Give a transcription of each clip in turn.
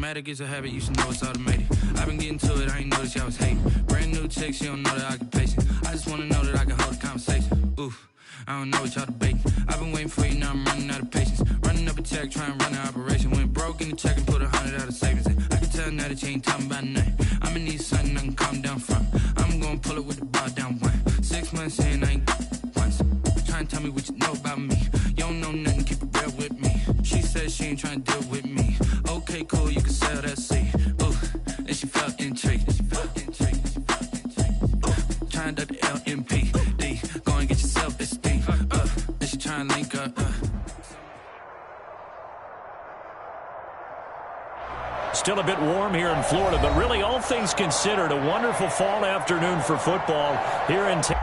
Automatic is a habit, you should know it's automated. I've been getting to it, I ain't noticed y'all was hating. Brand new chick, she don't know the occupation. I just wanna know that I can hold a conversation. Oof, I don't know what y'all debating. I've been waiting for you, now I'm running out of patience. Running up a check, trying to run an operation. Went broke in the check and put 100 out of savings in. I can tell now that you ain't talking about nothing. I'ma need something I can calm down from. I'm gonna pull it with the bar down one. 6 months in, I ain't once. Trying to tell me what you know about me. You don't know nothing, keep it real with me. She said she ain't trying to deal with me. Okay, cool, you can sell that seed. Ooh, and she felt intrigued. Trying to duck the LMPD. Go and get your self-esteem. And she trying to link up. Still a bit warm here in Florida, but really all things considered, a wonderful fall afternoon for football here in Tampa.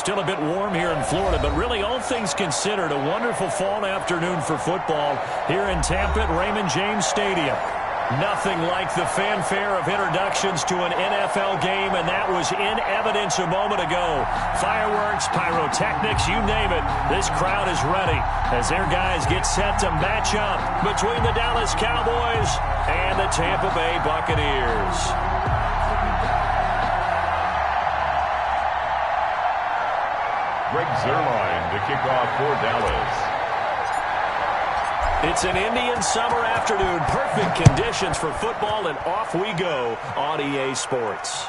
Still a bit warm here in Florida, but really all things considered, a wonderful fall afternoon for football here in Tampa at Raymond James Stadium. Nothing like the fanfare of introductions to an NFL game, and that was in evidence a moment ago. Fireworks, pyrotechnics, you name it. This crowd is ready as their guys get set to match up between the Dallas Cowboys and the Tampa Bay Buccaneers. Greg Zuerlein to kick off for Dallas. It's an Indian summer afternoon. Perfect conditions for football, and off we go on EA Sports.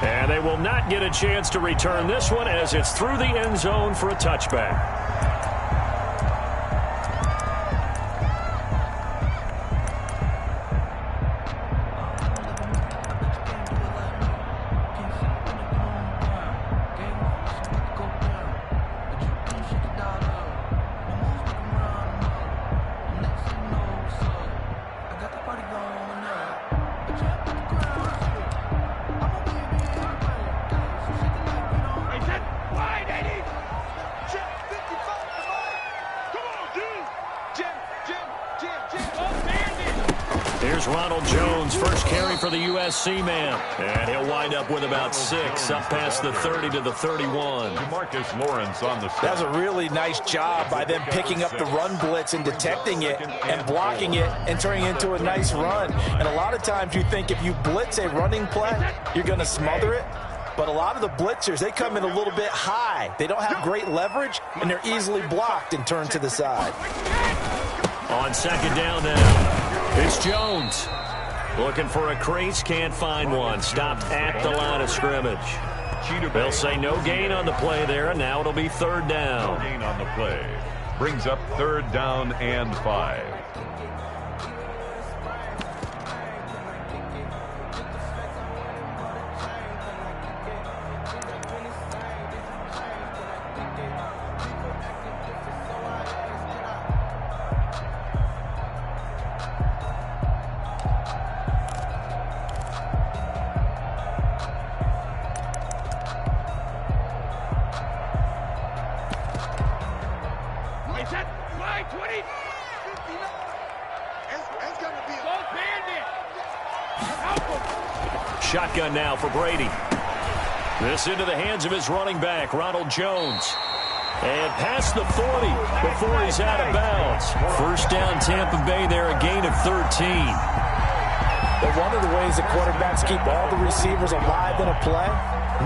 And they will not get a chance to return this one as it's through the end zone for a touchback. Here's Ronald Jones, first carry for the USC man. And he'll wind up with about 6, up past the 30 to the 31. Marcus Lawrence on the stop. That was a really nice job by them picking up the run blitz and detecting it and blocking it and turning it into a nice run. And a lot of times you think if you blitz a running play, you're going to smother it. But a lot of the blitzers, they come in a little bit high. They don't have great leverage, and they're easily blocked and turned to the side. On second down now, it's Jones. Looking for a crease, can't find one. Stopped at the line of scrimmage. They'll say no gain on the play there, and now it'll be third down. No gain on the play. Brings up third down and 5. Shotgun now for Brady. This into the hands of his running back, Ronald Jones. And past the 40 before he's out of bounds. First down, Tampa Bay there, a gain of 13. But one of the ways that quarterbacks keep all the receivers alive in a play,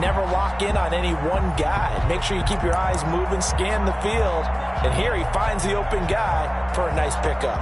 never lock in on any one guy. Make sure you keep your eyes moving, scan the field. And here he finds the open guy for a nice pickup.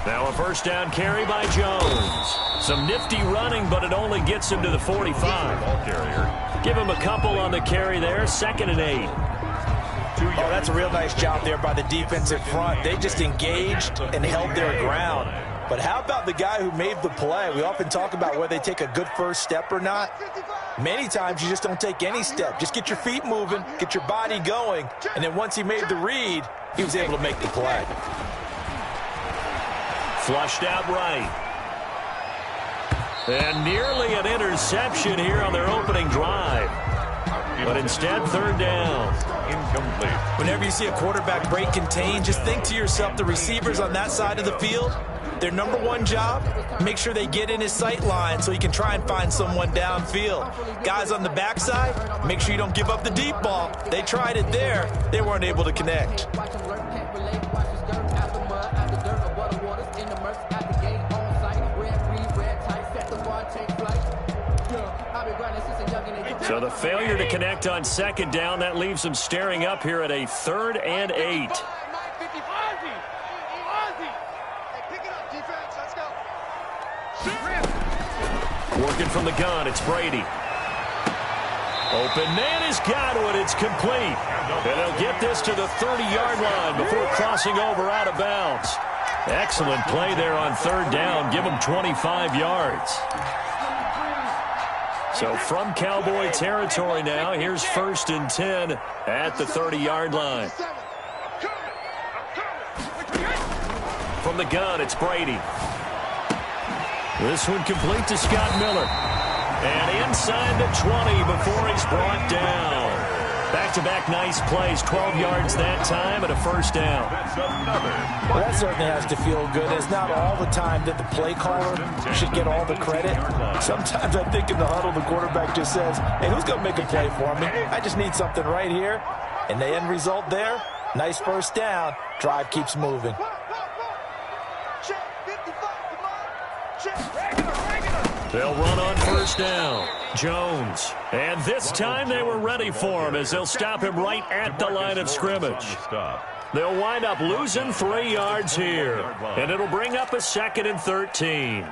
Now a first down carry by Jones. Some nifty running, but it only gets him to the 45. Ball carrier. Give him a couple on the carry there. 2nd and 8. Oh, that's a real nice job there by the defensive front. They just engaged and held their ground. But how about the guy who made the play? We often talk about whether they take a good first step or not. Many times you just don't take any step. Just get your feet moving, get your body going, and then once he made the read, he was able to make the play. Flushed out right. And nearly an interception here on their opening drive. But instead, third down. Incomplete. Whenever you see a quarterback break contain, just think to yourself, the receivers on that side of the field, their number one job, make sure they get in his sight line so you can try and find someone downfield. Guys on the backside, make sure you don't give up the deep ball. They tried it there. They weren't able to connect. So the failure to connect on second down, that leaves them staring up here at a 3rd and 8. Working from the gun, it's Brady. Open man is Godwin. It's complete. And they'll get this to the 30-yard line before crossing over out of bounds. Excellent play there on third down. Give them 25 yards. So from Cowboy territory now, here's 1st and 10 at the 30-yard line. From the gun, it's Brady. This one complete to Scott Miller. And inside the 20 before he's brought down. Back-to-back nice plays, 12 yards that time and a first down. Well, that certainly has to feel good. It's not all the time that the play caller should get all the credit. Sometimes I think in the huddle, the quarterback just says, hey, who's going to make a play for me? I just need something right here. And the end result there, nice first down. Drive keeps moving. They'll run on first down. Jones. And this time they were ready for him as they'll stop him right at the line of scrimmage. They'll wind up losing 3 yards here. And it'll bring up a 2nd and 13.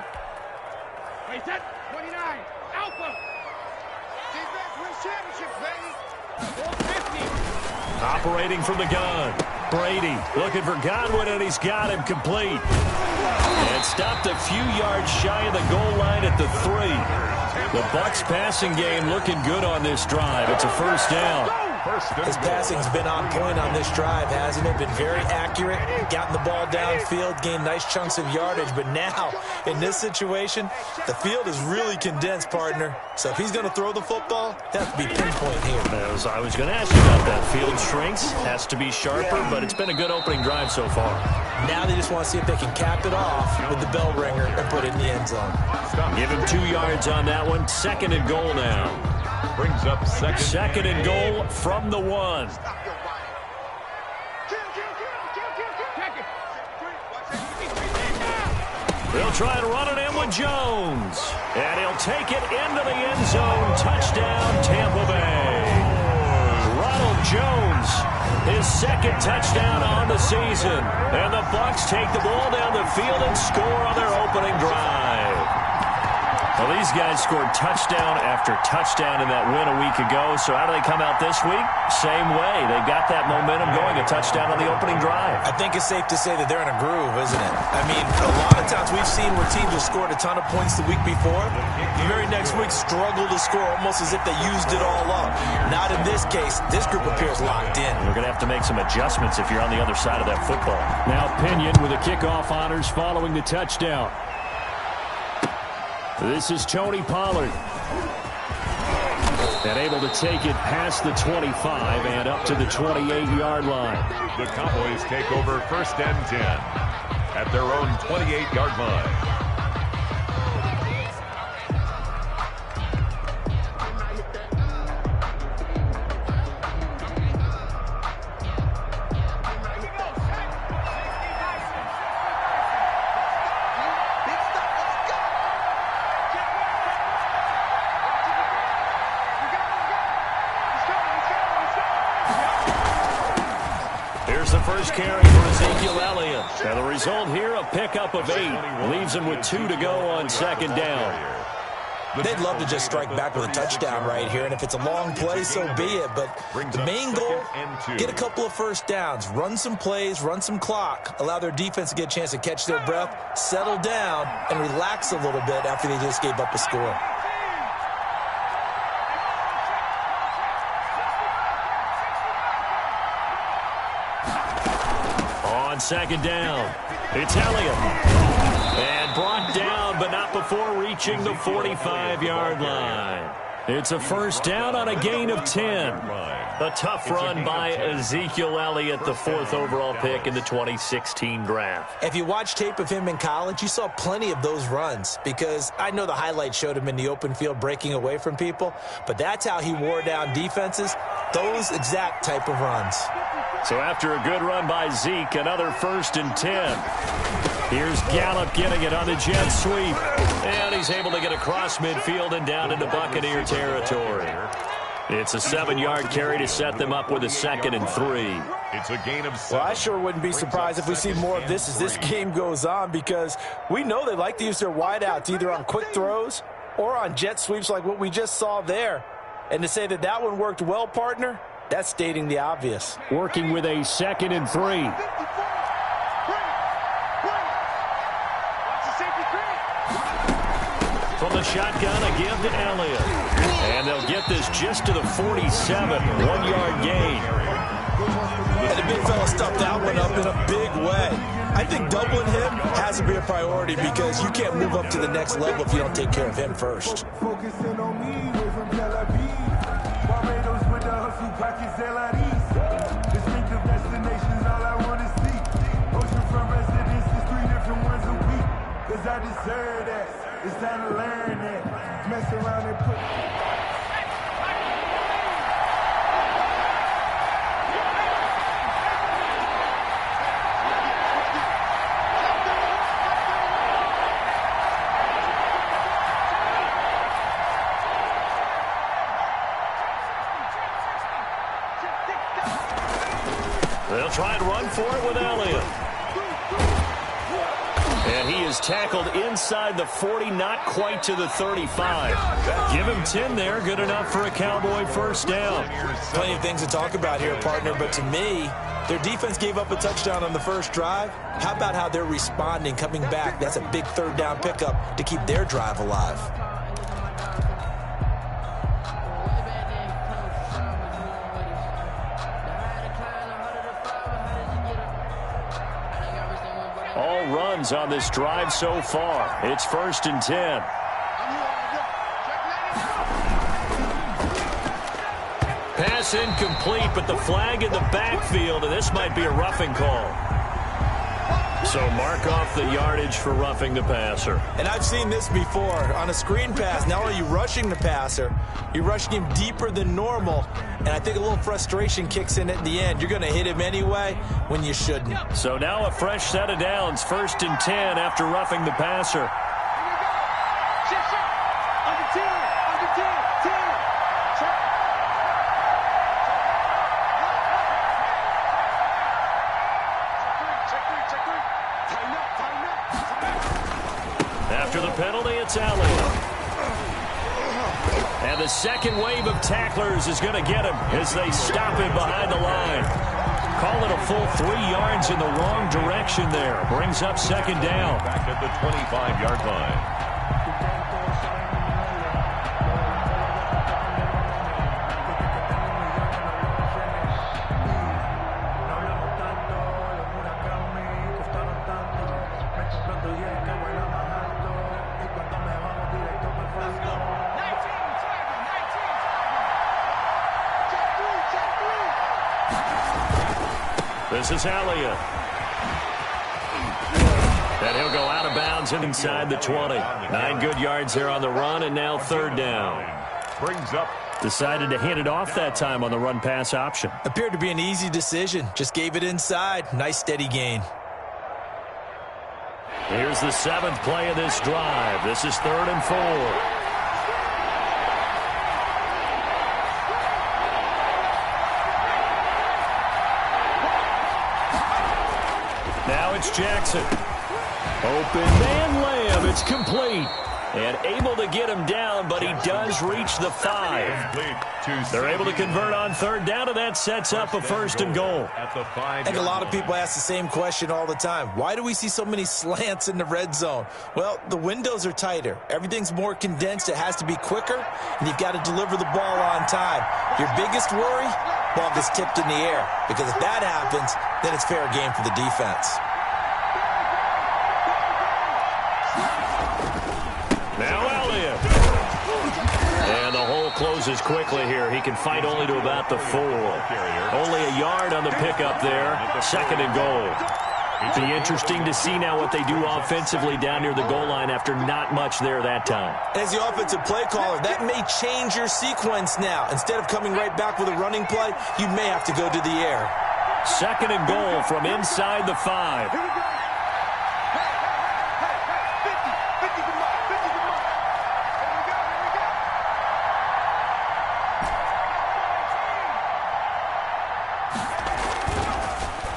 Operating from the gun. Brady looking for Godwin, and he's got him complete. And stopped a few yards shy of the goal line at the 3. The Bucs passing game looking good on this drive. It's a first down. His passing's been on point on this drive, hasn't it? Been very accurate, gotten the ball downfield, gained nice chunks of yardage. But now, in this situation, the field is really condensed, partner. So if he's going to throw the football, it has to be pinpoint here. I was going to ask you about that. Field shrinks, has to be sharper, but it's been a good opening drive so far. Now they just want to see if they can cap it off with the bell ringer and put it in the end zone. Give him 2 yards on that one. 2nd and goal now. Brings up second and goal from the 1. They'll try to run it in with Jones. And he'll take it into the end zone. Touchdown, Tampa Bay. Ronald Jones, his 2nd touchdown on the season. And the Bucs take the ball down the field and score on their opening drive. Well, these guys scored touchdown after touchdown in that win a week ago. So how do they come out this week? Same way. They've got that momentum going, a touchdown on the opening drive. I think it's safe to say that they're in a groove, isn't it? I mean, a lot of times we've seen where teams have scored a ton of points the week before. The very next week struggle to score almost as if they used it all up. Not in this case. This group appears locked in. You're going to have to make some adjustments if you're on the other side of that football. Now Pinion with the kickoff honors following the touchdown. This is Tony Pollard. And able to take it past the 25 and up to the 28-yard line. The Cowboys take over 1st and 10 at their own 28-yard line. Here's the first carry for Ezekiel Elliott. And the result here, a pickup of 8. Leaves him with 2 to go on 2nd down. They'd love to just strike back with a touchdown right here, and if it's a long play, so be it. But the main goal, get a couple of first downs, run some plays, run some clock, allow their defense to get a chance to catch their breath, settle down, and relax a little bit after they just gave up a score. On 2nd down, it's Elliott. And brought down, but not before reaching the 45-yard line. It's a first down on a gain of 10. A tough run by Ezekiel Elliott, the 4th overall pick in the 2016 draft. If you watch tape of him in college, you saw plenty of those runs, because I know the highlights showed him in the open field breaking away from people, but that's how he wore down defenses, those exact type of runs. So after a good run by Zeke, another 1st and 10. Here's Gallup getting it on the jet sweep. And he's able to get across midfield and down into Buccaneer territory. It's a 7-yard carry to set them up with a 2nd and 3. It's a gain of 7. Well, I sure wouldn't be surprised if we see more of this as this game goes on, because we know they like to use their wideouts either on quick throws or on jet sweeps like what we just saw there. And to say that that one worked well, partner, that's stating the obvious. Working with a 2nd and 3. From the shotgun, a give to Elliott. And they'll get this just to the 47, 1-yard gain. And the big fella stuffed that one up in a big way. I think doubling him has to be a priority, because you can't move up to the next level if you don't take care of him first. Focusing on me, way from Tel Aviv. Barbados with the hustle, pockets LIDs. Distinctive destinations, all I want to see. Oceanfront residences, 3 different ones a week. Cause I deserve that. It's time to learn that. Mess around and put... They'll try and run for it with Elliott. And he is tackled inside the 40, not quite to the 35. Give him 10 there, good enough for a Cowboy first down. Plenty of things to talk about here, partner, but to me, their defense gave up a touchdown on the first drive. How about how they're responding, coming back? That's a big 3rd down pickup to keep their drive alive. yards on this drive so far. It's 1st and 10. Pass incomplete, but the flag in the backfield, and this might be a roughing call. So mark off the yardage for roughing the passer. And I've seen this before. On a screen pass, not only are you rushing the passer, you're rushing him deeper than normal. And I think a little frustration kicks in at the end. You're going to hit him anyway when you shouldn't. So now a fresh set of downs, 1st and 10 after roughing the passer. After the penalty, it's Elliott. And the second wave of tacklers is going to get him as they stop him behind the line. Call it a full 3 yards in the wrong direction there. Brings up 2nd down. Back at the 25-yard line. This is Elliott. And he'll go out of bounds and inside the 20. 9 good yards there on the run, and now 3rd down. Brings up. Decided to hand it off that time on the run-pass option. Appeared to be an easy decision. Just gave it inside. Nice steady gain. Here's the 7th play of this drive. This is 3rd and 4. Now it's Jackson. Open man layup. It's complete. And able to get him down, but he does reach the 5. They're able to convert on 3rd down, and that sets up a 1st and goal. I think a lot of people ask the same question all the time. Why do we see so many slants in the red zone? Well, the windows are tighter. Everything's more condensed. It has to be quicker, and you've got to deliver the ball on time. Your biggest worry? Ball gets tipped in the air, because if that happens, then it's fair game for the defense. Now Elliott. And the hole closes quickly here. He can fight only to about the 4. Only a yard on the pickup there. 2nd and goal. It'd be interesting to see now what they do offensively down near the goal line after not much there that time. As the offensive play caller, that may change your sequence now. Instead of coming right back with a running play, you may have to go to the air. 2nd and goal from inside the 5.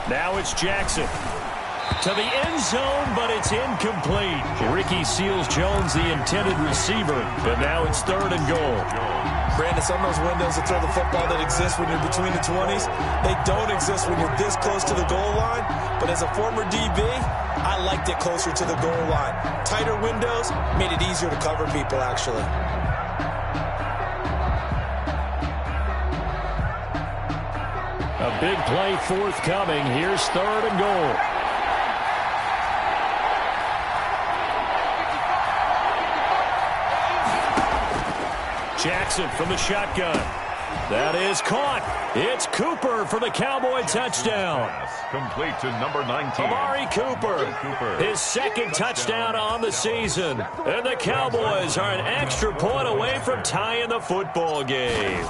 Now it's Jackson. To the end zone, but it's incomplete. Ricky Seals-Jones, the intended receiver, but now it's 3rd and goal. Brandon, some of those windows that throw the football that exist when you're between the 20s, they don't exist when you're this close to the goal line. But as a former DB, I liked it closer to the goal line. Tighter windows made it easier to cover people, actually. A big play forthcoming. Here's 3rd and goal. Jackson from the shotgun. That is caught. It's Cooper for the Cowboy touchdown. Complete to number 19. Amari Cooper. His 2nd touchdown on the season. And the Cowboys are an extra point away from tying the football game.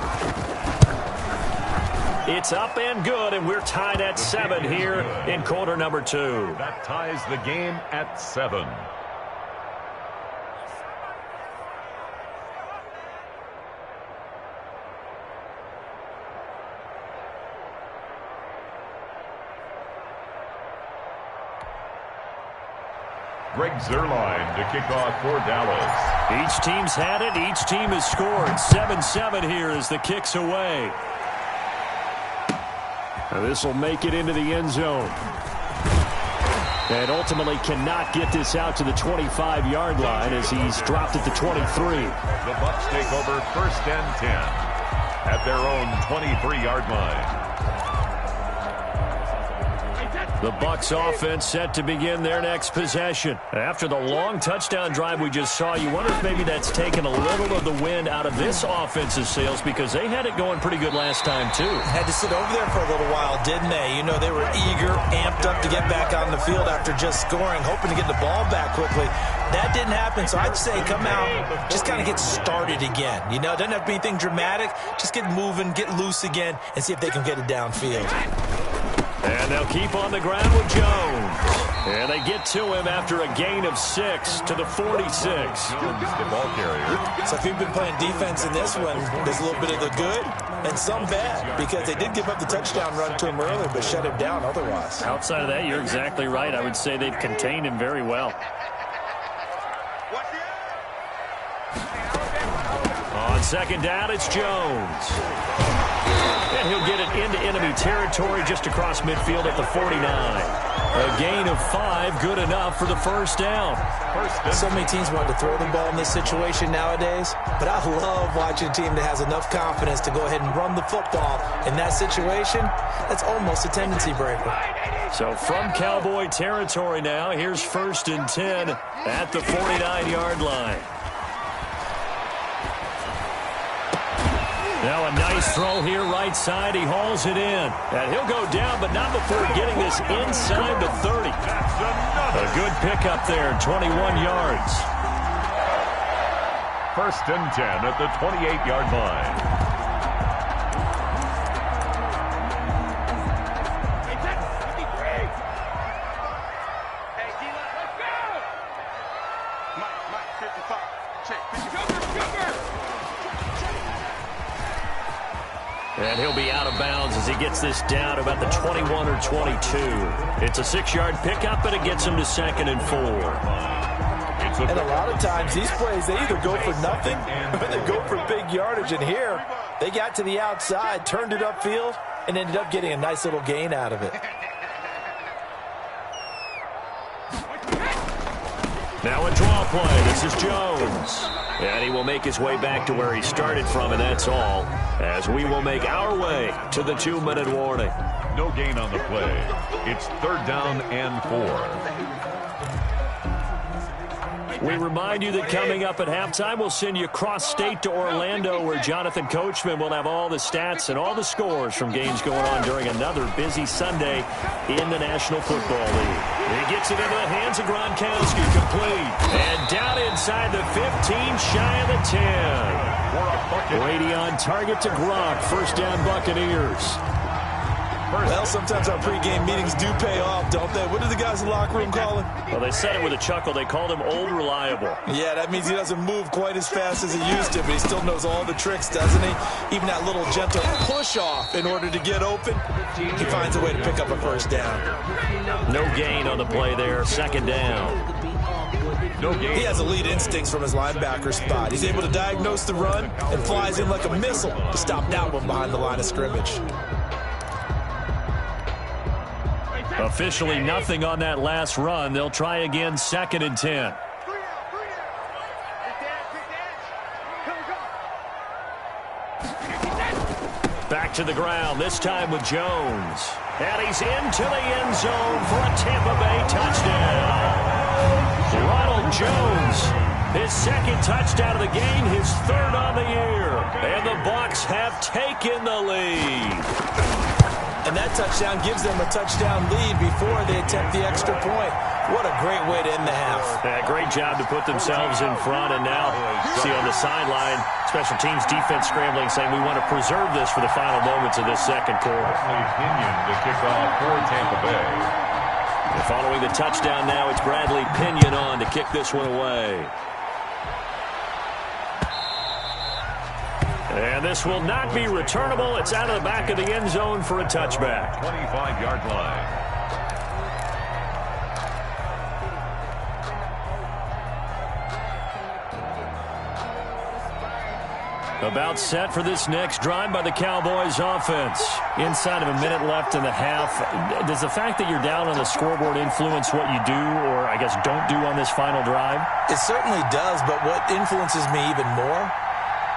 It's up and good, and we're tied at 7 here in quarter number 2. That ties the game at 7. Greg Zuerlein to kick off for Dallas. Each team's had it. Each team has scored. 7-7 here as the kick's away. This will make it into the end zone. And ultimately cannot get this out to the 25-yard line as he's dropped at the 23. The Bucs take over 1st and 10 at their own 23-yard line. The Bucs offense set to begin their next possession. After the long touchdown drive we just saw, you wonder if maybe that's taken a little of the wind out of this offense's sails because they had it going pretty good last time, too. Had to sit over there for a little while, didn't they? You know, they were eager, amped up to get back on the field after just scoring, hoping to get the ball back quickly. That didn't happen, so I'd say come out, just kind of get started again. You know, it doesn't have to be anything dramatic. Just get moving, get loose again, and see if they can get it downfield. And they'll keep on the ground with Jones. And they get to him after a gain of 6 to the 46. The ball carrier. So if you've been playing defense in this one, there's a little bit of the good and some bad because they did give up the touchdown run to him earlier but shut him down otherwise. Outside of that, you're exactly right. I would say they've contained him very well. On second down, it's Jones. And he'll get it into enemy territory just across midfield at the 49. A gain of 5, good enough for the first down. So many teams want to throw the ball in this situation nowadays, but I love watching a team that has enough confidence to go ahead and run the football. In that situation, that's almost a tendency breaker. So from Cowboy territory now, here's 1st and 10 at the 49-yard line. Now a nice throw here right side. He hauls it in. And he'll go down, but not before getting this inside the 30. A good pickup there, 21 yards. 1st and 10 at the 28-yard line. And he'll be out of bounds as he gets this down about the 21 or 22. It's a 6-yard pickup, but it gets him to 2nd and 4. And a lot of times, these plays, they either go for nothing or they go for big yardage. And here, they got to the outside, turned it upfield, and ended up getting a nice little gain out of it. Now a draw play. This is Jones. And he will make his way back to where he started from, and that's all, as we will make our way to the 2-minute warning. No gain on the play. It's 3rd down and 4. We remind you that coming up at halftime, we'll send you cross-state to Orlando, where Jonathan Coachman will have all the stats and all the scores from games going on during another busy Sunday in the National Football League. He gets it into the hands of Gronkowski, complete. And down inside the 15, shy of the 10. Brady on target to Gronk. 1st down, Buccaneers. Well, sometimes our pregame meetings do pay off, don't they? What do the guys in the locker room call him? Well, they said it with a chuckle. They called him Old Reliable. Yeah, that means he doesn't move quite as fast as he used to, but he still knows all the tricks, doesn't he? Even that little gentle push-off in order to get open, he finds a way to pick up a 1st down. No gain on the play there. 2nd down. No gain. He has elite instincts from his linebacker spot. He's able to diagnose the run and flies in like a missile to stop that one behind the line of scrimmage. Officially nothing on that last run. They'll try again, 2nd and 10. Back to the ground, this time with Jones. And he's into the end zone for a Tampa Bay touchdown. Ronald Jones, his 2nd touchdown of the game, his 3rd on the year. And the Bucs have taken the lead. And that touchdown gives them a touchdown lead before they attempt the extra point. What a great way to end the half. Yeah, great job to put themselves in front. And now, see on the sideline, special teams defense scrambling, saying we want to preserve this for the final moments of this 2nd quarter. Pinion to kick off for Tampa Bay. And following the touchdown now, it's Bradley Pinion on to kick this one away. And this will not be returnable. It's out of the back of the end zone for a touchback. 25-yard line. About set for this next drive by the Cowboys offense. Inside of a minute left in the half. Does the fact that you're down on the scoreboard influence what you do, or I guess don't do on this final drive? It certainly does, but what influences me even more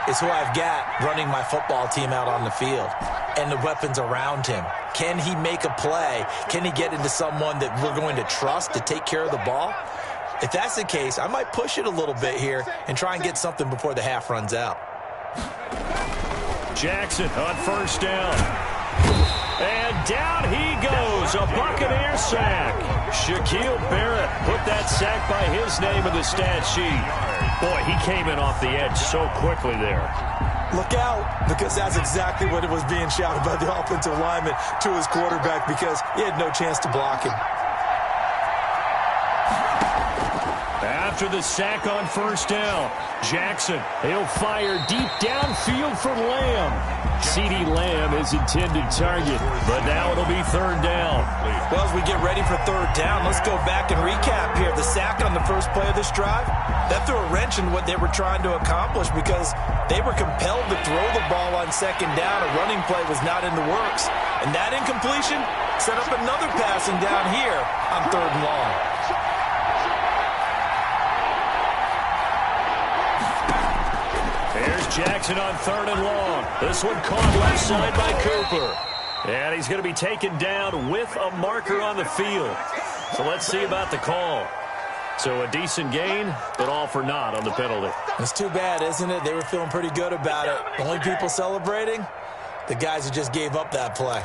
is who I've got running my football team out on the field and the weapons around him. Can he make a play? Can he get into someone that we're going to trust to take care of the ball? If that's the case, I might push it a little bit here and try and get something before the half runs out. Jackson on first down. And down he goes, a Buccaneer sack. Shaquille Barrett put that sack by his name in the stat sheet. Boy, he came in off the edge so quickly there. Look out, because that's exactly what it was being shouted by the offensive lineman to his quarterback, because he had no chance to block him. After the sack on first down, Jackson, he'll fire deep downfield for Lamb. CeeDee Lamb is intended target, but now it'll be third down. Well, as we get ready for third down, let's go back and recap here. The sack on the first play of this drive, that threw a wrench in what they were trying to accomplish because they were compelled to throw the ball on second down. A running play was not in the works. And that incompletion set up another passing down here on third and long. Here's Jackson on third and long. This one caught left side by Cooper. And he's going to be taken down with a marker on the field. So let's see about the call. So a decent gain, but all for naught on the penalty. It's too bad, isn't it? They were feeling pretty good about it. The only people celebrating, the guys who just gave up that play.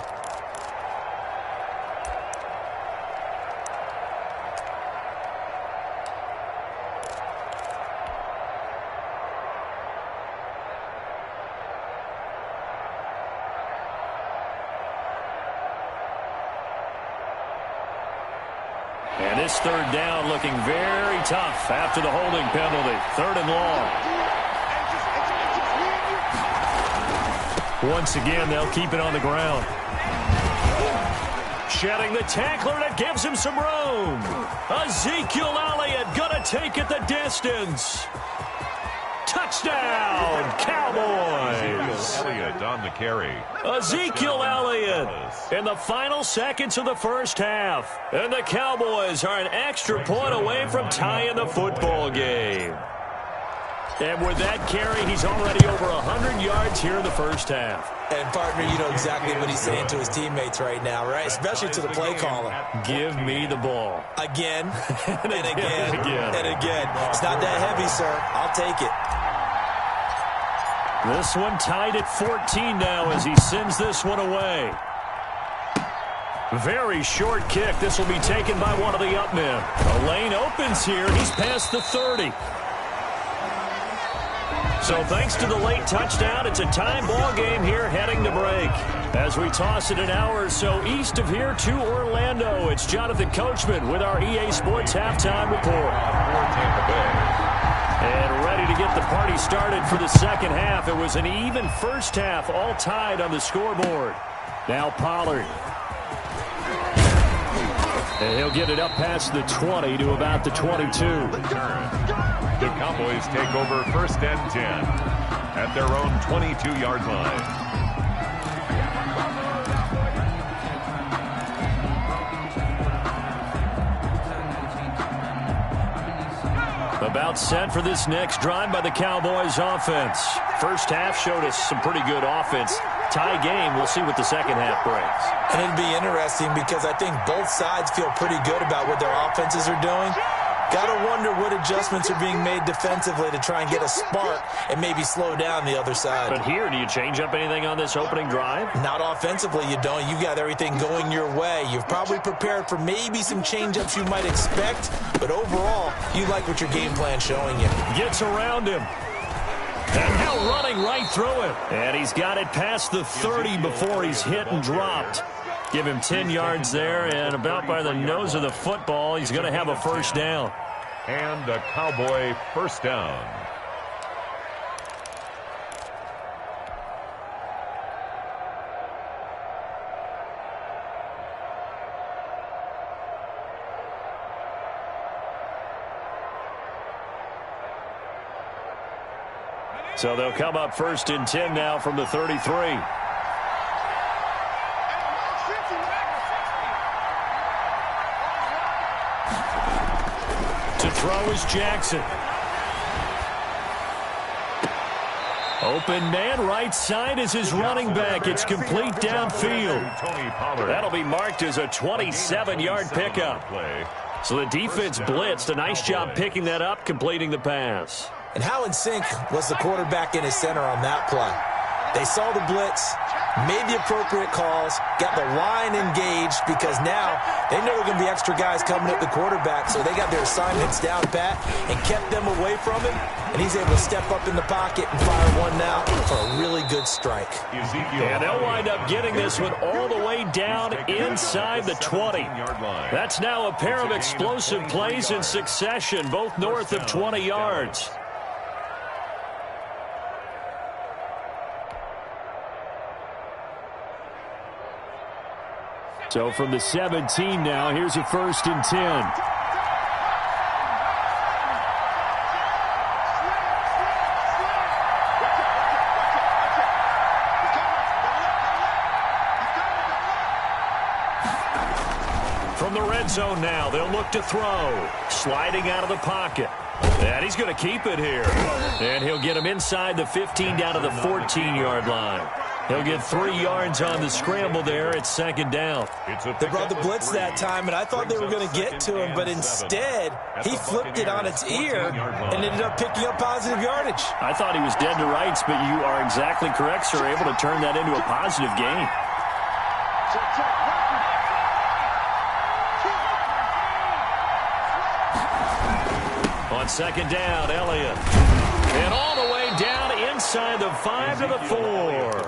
And this third down looking very tough after the holding penalty. Third and long. Once again, they'll keep it on the ground. Shedding the tackler, and it gives him some room. Ezekiel Elliott gonna take it the distance. Touchdown, Cowboys! Elliott on the carry. Ezekiel Elliott in the final seconds of the first half. And the Cowboys are an extra point away from tying the football game. And with that carry, he's already over 100 yards here in the first half. And, partner, you know exactly what he's saying to his teammates right now, right? Especially to the play caller. Give me the ball. Again, and again, and again. It's not that heavy, sir. I'll take it. This one tied at 14 now as he sends this one away. Very short kick. This will be taken by one of the up men. A lane opens here. He's past the 30. So thanks to the late touchdown, it's a time ball game here heading to break. As we toss it an hour or so east of here to Orlando, it's Jonathan Coachman with our EA Sports Halftime Report. And ready to get the party started for the second half. It was an even first half, all tied on the scoreboard. Now Pollard. And he'll get it up past the 20 to about the 22. The Cowboys take over first and 10 at their own 22-yard line. About set for this next drive by the Cowboys offense. First half showed us some pretty good offense. Tie game, we'll see what the second half brings. And it'll be interesting because I think both sides feel pretty good about what their offenses are doing. Got to wonder what adjustments are being made defensively to try and get a spark and maybe slow down the other side. But here, do you change up anything on this opening drive? Not offensively, you don't. You got everything going your way. You've probably prepared for maybe some change-ups you might expect, but overall, you like what your game plan's showing you. Gets around him. And now running right through him. And he's got it past the 30 before he's hit and dropped. Give him 10 yards there, and about by the nose of the football, he's going to have a first down. And a Cowboy first down. So they'll come up first and 10 now from the 33. To throw is Jackson. Open man, right side is his running back. It's complete downfield. That'll be marked as a 27-yard pickup. So the defense blitzed. A nice job picking that up, completing the pass. And how in sync was the quarterback in his center on that play? They saw the blitz, made the appropriate calls, got the line engaged because now they know there are going to be extra guys coming at the quarterback, so they got their assignments down pat and kept them away from him, and he's able to step up in the pocket and fire one now for a really good strike. And they'll wind up getting this one all the way down inside the 20. That's now a pair of explosive plays in succession, both north of 20 yards. So from the 17 now, here's a 1st and 10. From the red zone now, they'll look to throw. Sliding out of the pocket. And he's going to keep it here. And he'll get him inside the 15 down to the 14-yard line. He'll get 3 yards on the scramble there. It's 2nd down. They brought the blitz that time, and I thought they were going to get to him, but instead he flipped it on its ear and ended up picking up positive yardage. I thought he was dead to rights, but you are exactly correct, sir. Able to turn that into a positive gain. On 2nd down, Elliott. And all the way down inside the 5 to the 4.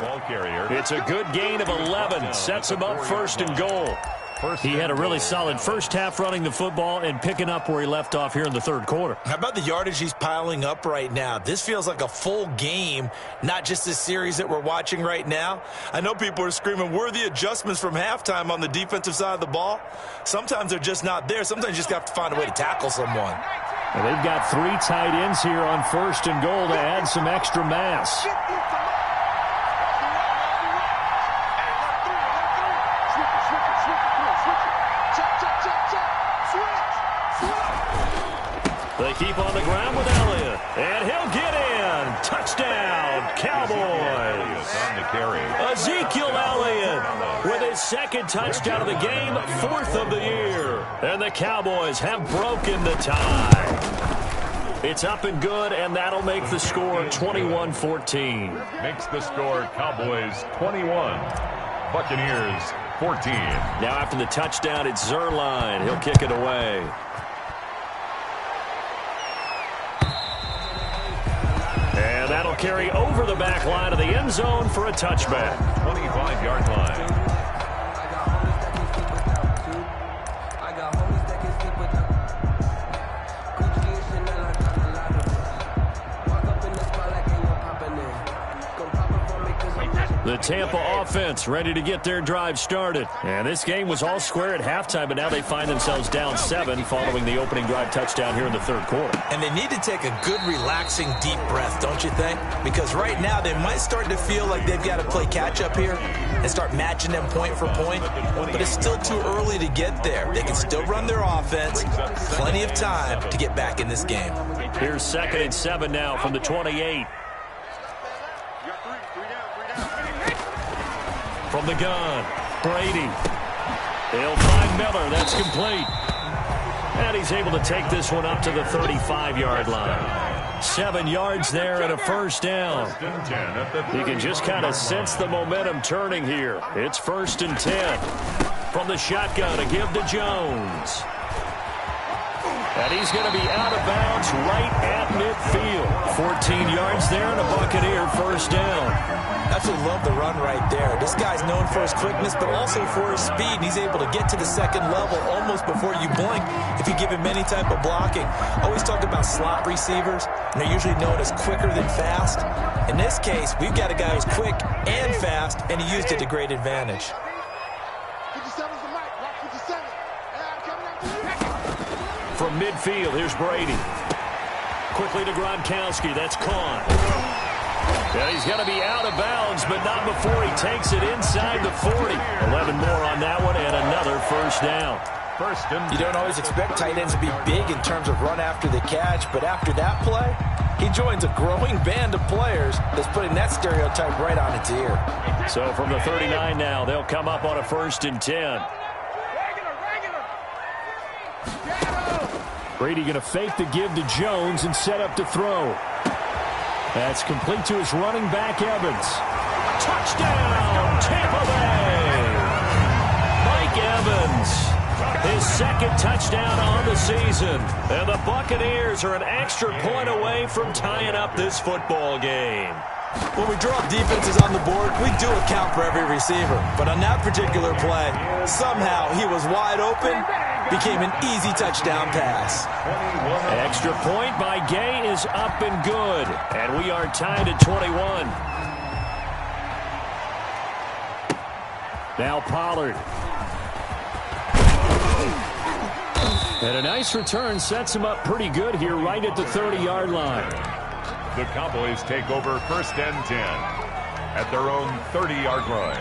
It's a good gain of 11. Sets him up 1st and goal. He had a really solid first half running the football and picking up where he left off here in the 3rd quarter. How about the yardage he's piling up right now? This feels like a full game, not just this series that we're watching right now. I know people are screaming, where are the adjustments from halftime on the defensive side of the ball? Sometimes they're just not there. Sometimes you just have to find a way to tackle someone. Well, they've got 3 tight ends here on 1st and goal to add some extra mass. They keep on the ground with Elliott, and he'll get in. Touchdown, Cowboys. Ezekiel Elliott with his 2nd touchdown of the game, 4th of the year. And the Cowboys have broken the tie. It's up and good, and that'll make the score 21-14. Makes the score Cowboys 21, Buccaneers 14. Now after the touchdown, it's Zerline. He'll kick it away. And that'll carry over the back line of the end zone for a touchback. 25-yard line. The Tampa offense ready to get their drive started. And this game was all square at halftime, but now they find themselves down 7 following the opening drive touchdown here in the 3rd quarter. And they need to take a good, relaxing, deep breath, don't you think? Because right now they might start to feel like they've got to play catch-up here and start matching them point for point. But it's still too early to get there. They can still run their offense. Plenty of time to get back in this game. Here's 2nd and 7 now from the 28. From the gun, Brady. They'll find Miller. That's complete. And he's able to take this one up to the 35-yard line. 7 yards there and a 1st down. You can just kind of sense the momentum turning here. It's 1st and 10. From the shotgun, a give to Jones. And he's going to be out of bounds right at midfield. 14 yards there and a Buccaneer 1st down. Absolutely love the run right there. This guy's known for his quickness, but also for his speed. He's able to get to the 2nd level almost before you blink if you give him any type of blocking. Always talk about slot receivers, and they're usually known as quicker than fast. In this case, we've got a guy who's quick and fast, and he used it to great advantage. From midfield, here's Brady. Quickly to Gronkowski. That's caught. Yeah, he's going to be out of bounds, but not before he takes it inside the 40. 11 more on that one, and another 1st down. You don't always expect tight ends to be big in terms of run after the catch, but after that play, He joins a growing band of players that's putting that stereotype right on its ear. So from the 39 now, they'll come up on a 1st and 10. Brady going to fake the give to Jones and set up to throw. That's complete to his running back, Evans. Touchdown, Tampa Bay! Mike Evans, his 2nd touchdown on the season. And the Buccaneers are an extra point away from tying up this football game. When we draw defenses on the board, we do account for every receiver. But on that particular play, somehow he was wide open, became an easy touchdown pass. Extra point by Gay is up and good. And we are tied at 21. Now Pollard. And a nice return sets him up pretty good here right at the 30-yard line. The Cowboys take over 1st and 10 at their own 30-yard line.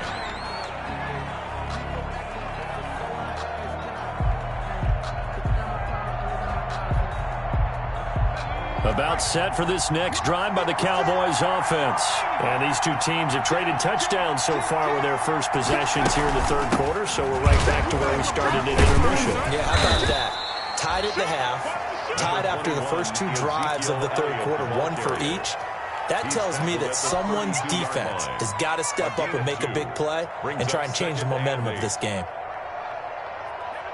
About set for this next drive by the Cowboys offense. And these two teams have traded touchdowns so far with their first possessions here in the 3rd quarter, so we're right back to where we started at intermission. Yeah, how about that? Tied at the half, tied after the first 2 drives of the 3rd quarter, 1 for each. That tells me that someone's defense has got to step up and make a big play and try and change the momentum of this game.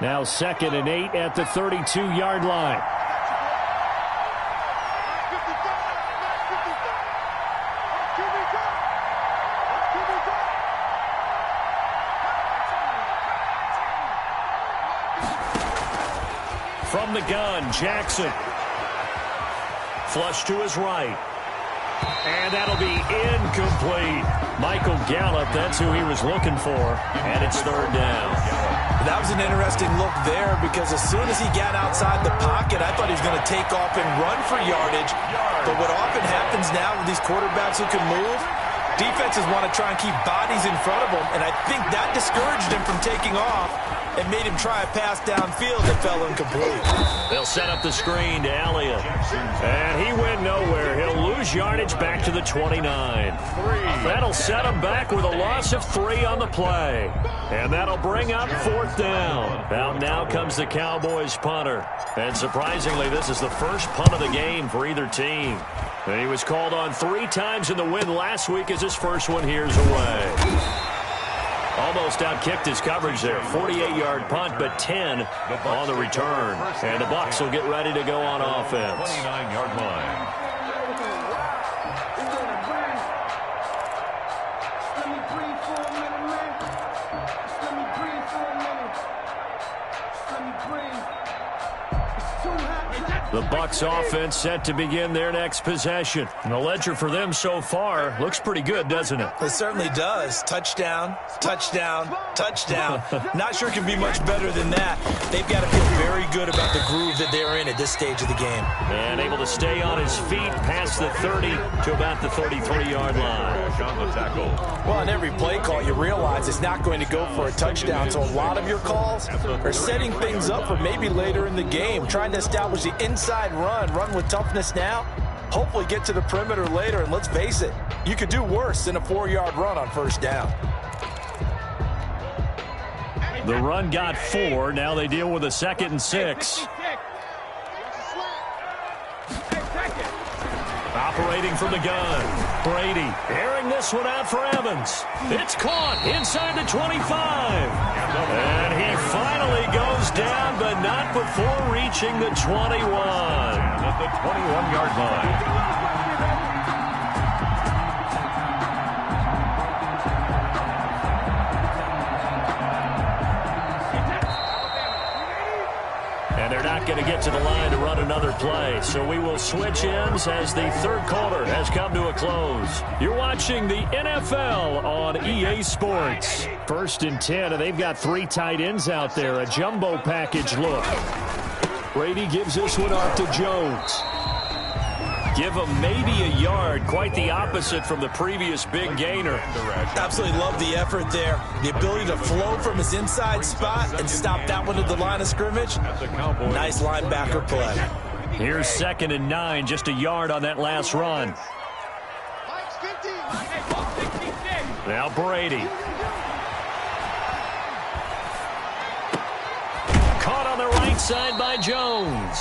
Now 2nd and 8 at the 32-yard line. From the gun, Jackson. Flush to his right. And that'll be incomplete. Michael Gallup, that's who he was looking for. And it's 3rd down. That was an interesting look there because as soon as he got outside the pocket, I thought he was going to take off and run for yardage. But what often happens now with these quarterbacks who can move, defenses want to try and keep bodies in front of them. And I think that discouraged him from taking off and made him try a pass downfield that fell incomplete. They'll set up the screen to Elliott. And he went nowhere. He'll lose yardage back to the 29. That'll set him back with a loss of 3 on the play. And that'll bring up 4th down. Now comes the Cowboys punter. And surprisingly, this is the first punt of the game for either team. And he was called on 3 times in the win last week as his first one here's away. Almost outkicked his coverage there. 48-yard punt, but 10 on the return. And the Bucs will get ready to go on offense. 29-yard line. The Bucs offense set to begin their next possession. And the ledger for them so far looks pretty good, doesn't it? It certainly does. Touchdown, touchdown, touchdown. Not sure it can be much better than that. They've got to feel very good about the groove that they're in at this stage of the game. And able to stay on his feet past the 30 to about the 33-yard line. On the tackle. Well, on every play call, you realize it's not going to go for a touchdown. So a lot of your calls are setting things up for maybe later in the game, trying to establish the inside run with toughness now, hopefully get to the perimeter later, and let's face it, you could do worse than a 4-yard run on 1st down. The run got 4, now they deal with a 2nd and 6. Operating from the gun, Brady airing this one out for Evans. It's caught inside the 25. And he finally goes down, but not before reaching the 21. At the 21-yard line. And they're not going to get to the line to run another play. So we will switch ends as the 3rd quarter has come to a close. You're watching the NFL on EA Sports. 1st and 10, and they've got 3 tight ends out there. A jumbo package look. Brady gives this one off to Jones. Give him maybe a yard. Quite the opposite from the previous big gainer. Absolutely love the effort there. The ability to flow from his inside spot and stop that one at the line of scrimmage. Nice linebacker play. Here's 2nd and 9, just a yard on that last run. Now Brady. Caught on the right side by Jones.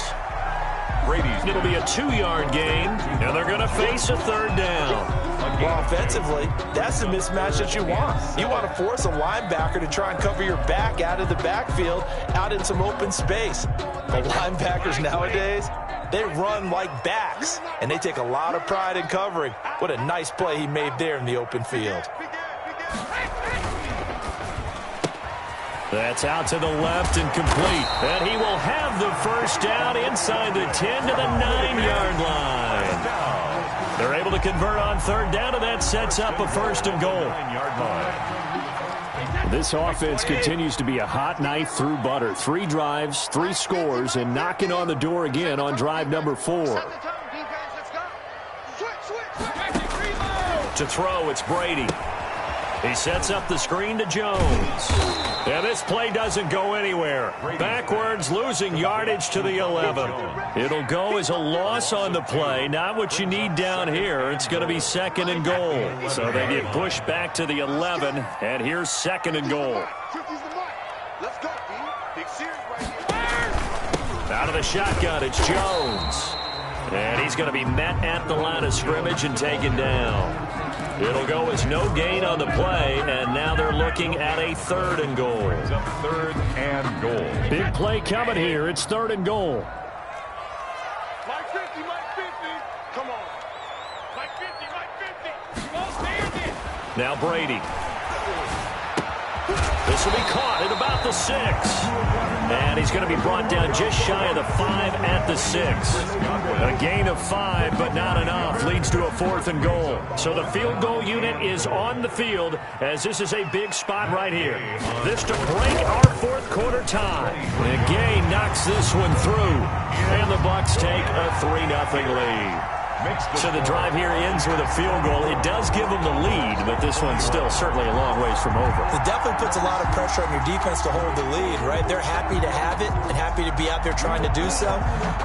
It'll be a 2-yard gain, and they're going to face a 3rd down. Well, offensively, that's the mismatch that you want. You want to force a linebacker to try and cover your back out of the backfield, out in some open space. The linebackers nowadays, they run like backs, and they take a lot of pride in covering. What a nice play he made there in the open field. That's out to the left and complete. And he will have the first down inside the 10 to the 9-yard line. They're able to convert on 3rd down, and that sets up a 1st and goal. This offense continues to be a hot knife through butter. 3 drives, 3 scores, and knocking on the door again on drive number 4. To throw, it's Brady. He sets up the screen to Jones. And this play doesn't go anywhere. Backwards, losing yardage to the 11. It'll go as a loss on the play. Not what you need down here. It's going to be 2nd and goal. So they get pushed back to the 11. And here's 2nd and goal. Out of the shotgun, it's Jones. And he's going to be met at the line of scrimmage and taken down. It'll go as no gain on the play, and now they're looking at a 3rd and goal. 3rd and goal. Big play coming here. It's 3rd and goal. Mike 50, Mike 50. Come on. Mike 50, Mike 50. Now Brady. This will be caught at about the 6. And he's going to be brought down just shy of the 5 at the 6. A gain of 5, but not enough. Leads to a 4th and goal. So the field goal unit is on the field as this is a big spot right here. This to break our 4th quarter tie. And Gay knocks this one through. And the Bucs take a 3-0 lead. So the drive here ends with a field goal. It does give them the lead, but this one's still certainly a long ways from over. It definitely puts a lot of pressure on your defense to hold the lead, right? They're happy to have it and happy to be out there trying to do so.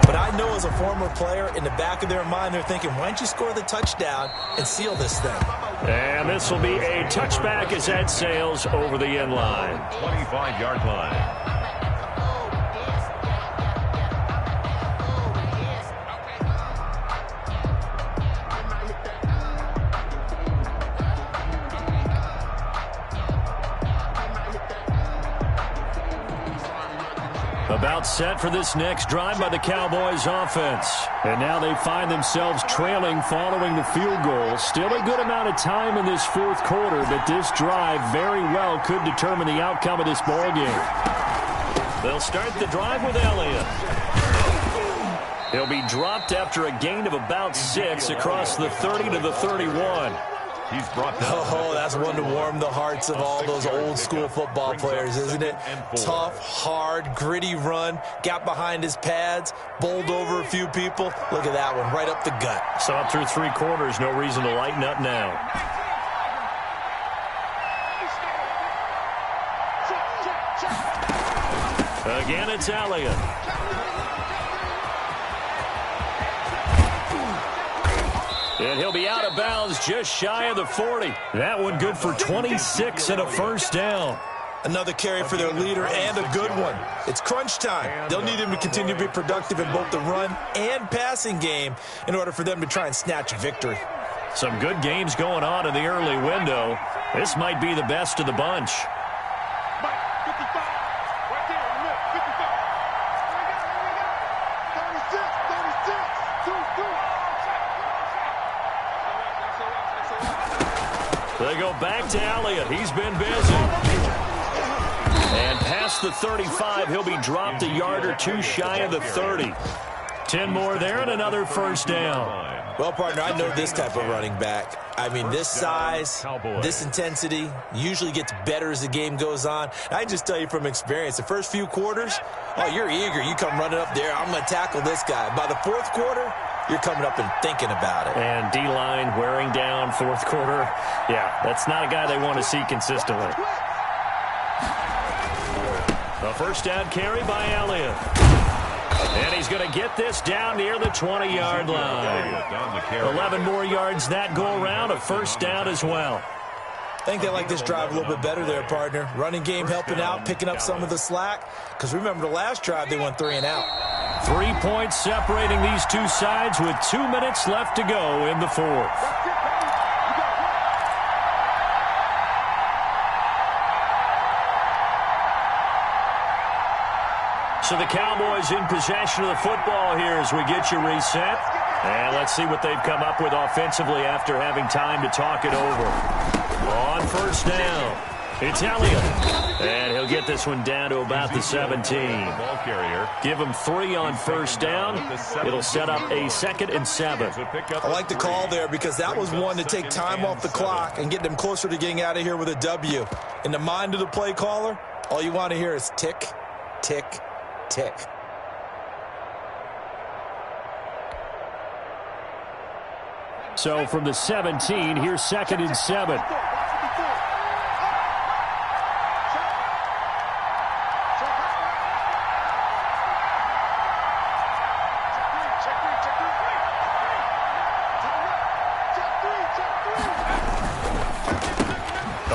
But I know as a former player, in the back of their mind, they're thinking, why don't you score the touchdown and seal this thing? And this will be a touchback as that sails over the end line. 25-yard line. About set for this next drive by the Cowboys offense. And now they find themselves trailing following the field goal. Still a good amount of time in this 4th quarter, but this drive very well could determine the outcome of this ball game. They'll start the drive with Elliott. He'll be dropped after a gain of about 6 across the 30 to the 31. He's brought down. Oh, that's one to warm the hearts of all those old school football players, isn't it? Tough, hard, gritty run, got behind his pads, bowled over a few people. Look at that one, right up the gut. So up through 3 quarters, no reason to lighten up now. Again, it's Elliott. And he'll be out of bounds just shy of the 40. That one good for 26 and a 1st down. Another carry for their leader and a good one. It's crunch time. They'll need him to continue to be productive in both the run and passing game in order for them to try and snatch a victory. Some good games going on in the early window. This might be the best of the bunch. They go back to Elliott. He's been busy. And past the 35, he'll be dropped a yard or 2 shy of the 30. 10 more there and another 1st down. Well, partner, I know this type of running back. I mean, this size, this intensity usually gets better as the game goes on. I can just tell you from experience, the first few quarters, oh, you're eager. You come running up there, I'm going to tackle this guy. By the 4th quarter, you're coming up and thinking about it. And D-line wearing down 4th quarter. Yeah, that's not a guy they want to see consistently. A 1st down carry by Elliott. And he's going to get this down near the 20-yard line. 11 more yards that go around, a first down as well. I think they like this drive a little bit better there, partner. Running game helping out, picking up some of the slack. Because remember, the last drive, they went 3 and out. 3 points separating these two sides with 2 minutes left to go in the fourth. So the Cowboys in possession of the football here as we get you reset. And let's see what they've come up with offensively after having time to talk it over. On first down, it's Elliott. And he'll get this one down to about the 17. Give him 3 on first down. It'll set up a 2nd and 7. I like the call there because that was one to take time off the clock and get them closer to getting out of here with a W. In the mind of the play caller, all you want to hear is tick, tick, tick. So from the 17, here's 2nd and 7.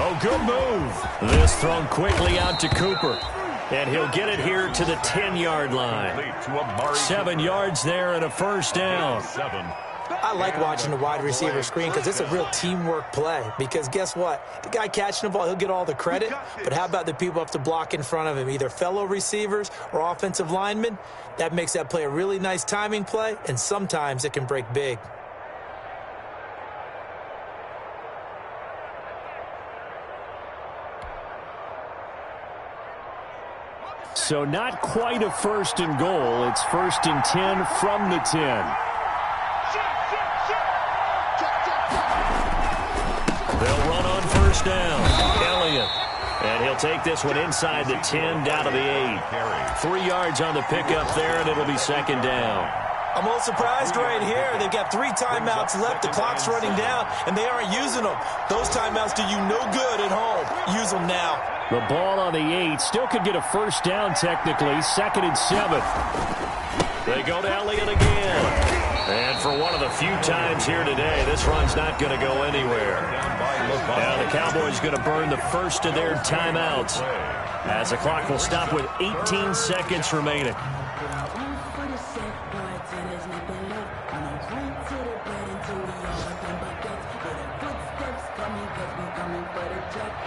Oh, good move. This thrown quickly out to Cooper. And he'll get it here to the 10-yard line. 7 yards there and a first down. I like watching the wide receiver screen because it's a real teamwork play. Because guess what? The guy catching the ball, he'll get all the credit. But how about the people have to block in front of him, either fellow receivers or offensive linemen? That makes that play a really nice timing play, and sometimes it can break big. So not quite a 1st and goal. It's 1st and 10 from the 10. They'll run on first down. Elliott. And he'll take this one inside the 10 down to the 8. 3 yards on the pickup there, and it'll be 2nd down. I'm a little surprised right here. They've got 3 timeouts left. The clock's running down, and they aren't using them. Those timeouts do you no good at home. Use them now. The ball on the 8. Still could get a first down technically. 2nd and 7. They go to Elliott again. And for one of the few times here today, this run's not going to go anywhere. Now the Cowboys going to burn the first of their timeouts as the clock will stop with 18 seconds remaining.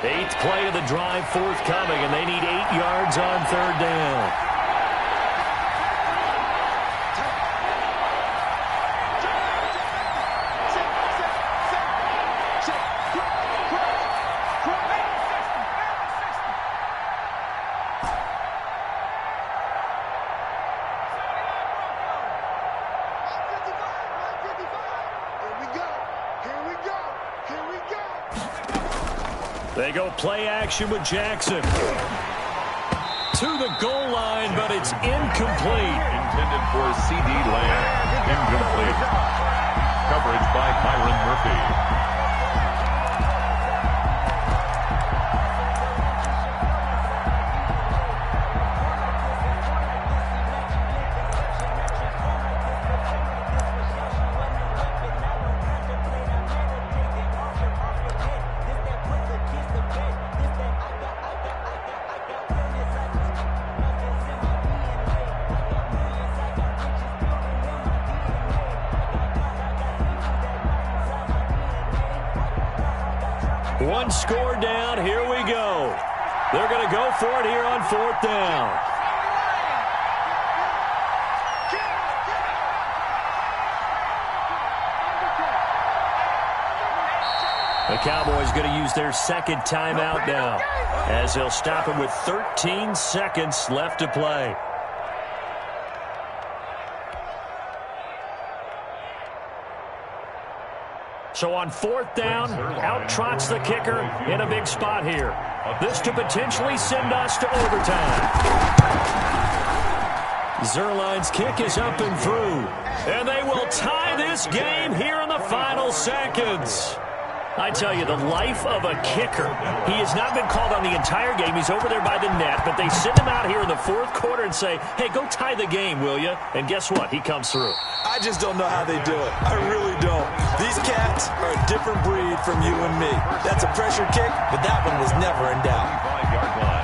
Eighth play of the drive forthcoming, and they need 8 yards on 3rd down. They go play action with Jackson. To the goal line, but it's incomplete. Intended for C.D. Lamb. Incomplete. Coverage by Byron Murphy. One score down. Here we go. They're going to go for it here on 4th down. The Cowboys going to use their 2nd timeout now as they'll stop him with 13 seconds left to play. So on 4th down, out trots the kicker in a big spot here. This to potentially send us to overtime. Zerline's kick is up and through. And they will tie this game here in the final seconds. I tell you, the life of a kicker. He has not been called on the entire game. He's over there by the net, but they send him out here in the fourth quarter and say, hey, go tie the game, will you? And guess what? He comes through. I just don't know how they do it. I really don't. These cats are a different breed from you and me. That's a pressure kick, but that one was never in doubt. 5-yard line.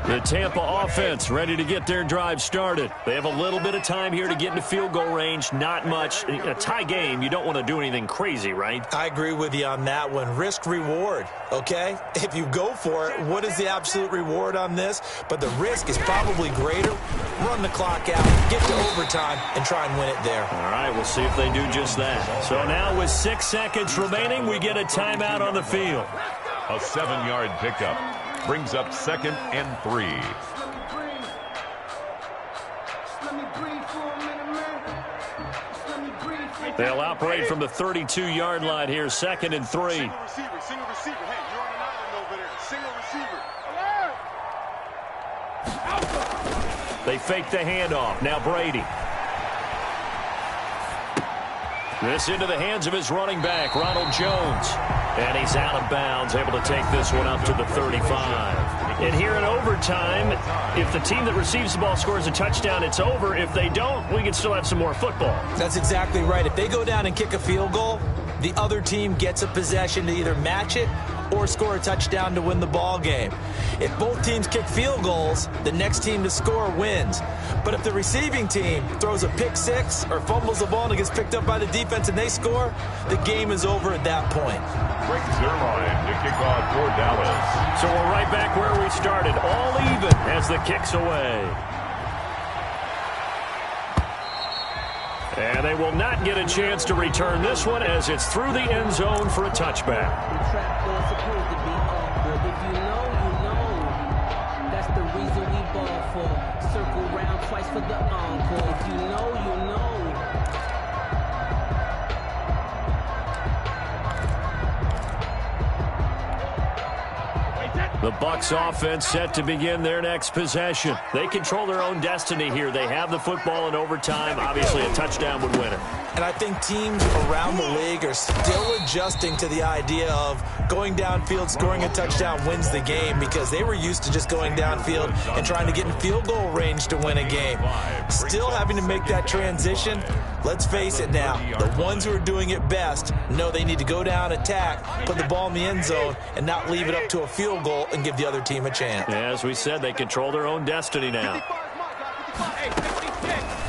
The Tampa offense ready to get their drive started. They have a little bit of time here to get into field goal range. Not much. In a tie game, you don't want to do anything crazy, right? I agree with you on that one. Risk-reward, okay? If you go for it, what is the absolute reward on this? But the risk is probably greater. Run the clock out, get to overtime, and try and win it there. All right, we'll see if they do just that. So now with 6 seconds remaining, we get a timeout on the field. A 7-yard pickup. Brings up 2nd and 3. They'll operate from the 32-yard line here, 2nd and 3. Single receiver. Hey, you're on an island over there. Single receiver. They fake the handoff. Now Brady. This into the hands of his running back, Ronald Jones. And he's out of bounds, able to take this one up to the 35. And here in overtime, if the team that receives the ball scores a touchdown, it's over. If they don't, we can still have some more football. That's exactly right. If they go down and kick a field goal, the other team gets a possession to either match it or score a touchdown to win the ball game. If both teams kick field goals, the next team to score wins. But if the receiving team throws a pick six or fumbles the ball and it gets picked up by the defense and they score, the game is over at that point. Breaks their line to kick off for Dallas. So we're right back where we started, all even as the kick's away. And they will not get a chance to return this one as it's through the end zone for a touchback. The trap door's supposed to be awkward. If you know, you know. That's the reason we ball for. Circle round twice for the encore. If you know, you know. The Bucs offense set to begin their next possession. They control their own destiny here. They have the football in overtime. Obviously, a touchdown would win it. And I think teams around the league are still adjusting to the idea of going downfield, scoring a touchdown wins the game, because they were used to just going downfield and trying to get in field goal range to win a game. Still having to make that transition. Let's face it now, the ones who are doing it best know they need to go down, attack, put the ball in the end zone, and not leave it up to a field goal and give the other team a chance. As we said, they control their own destiny now.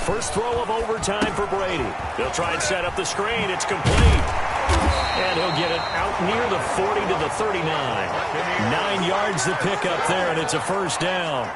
First throw of overtime for Brady. He'll try and set up the screen. It's complete. And he'll get it out near the 40 to the 39. 9 yards the pickup there, and it's a first down.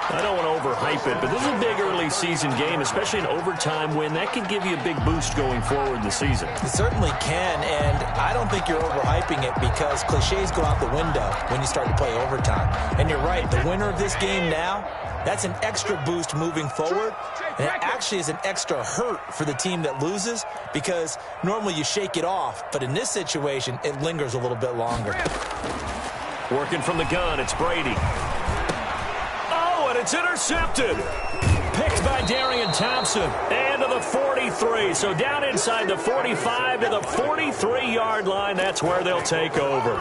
I don't want to overhype it, but this is a big early season game, especially an overtime win. That could give you a big boost going forward in the season. It certainly can, and I don't think you're overhyping it because cliches go out the window when you start to play overtime. And you're right, the winner of this game now, that's an extra boost moving forward, and it actually is an extra hurt for the team that loses because normally you shake it off, but in this situation, it lingers a little bit longer. Working from the gun, it's Brady. It's intercepted. Picked by Darian Thompson. And to the 43. So down inside the 45 to the 43-yard line. That's where they'll take over.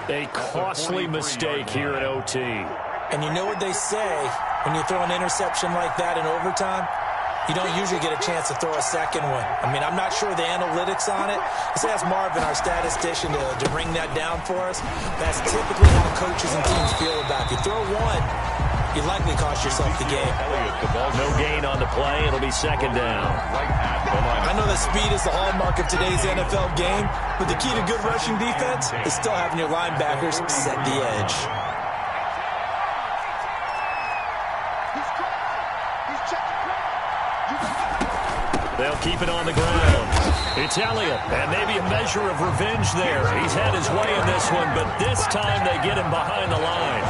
A costly mistake here at OT. And you know what they say when you throw an interception like that in overtime? You don't usually get a chance to throw a second one. I mean, I'm not sure the analytics on it. Let's ask Marvin, our statistician, to bring that down for us. That's typically how coaches and teams feel about it. You throw one, you likely cost yourself the game. No gain on the play. It'll be second down. I know that speed is the hallmark of today's NFL game, but the key to good rushing defense is still having your linebackers set the edge. They'll keep it on the ground. It's Elliott, and maybe a measure of revenge there. He's had his way in this one, but this time they get him behind the line.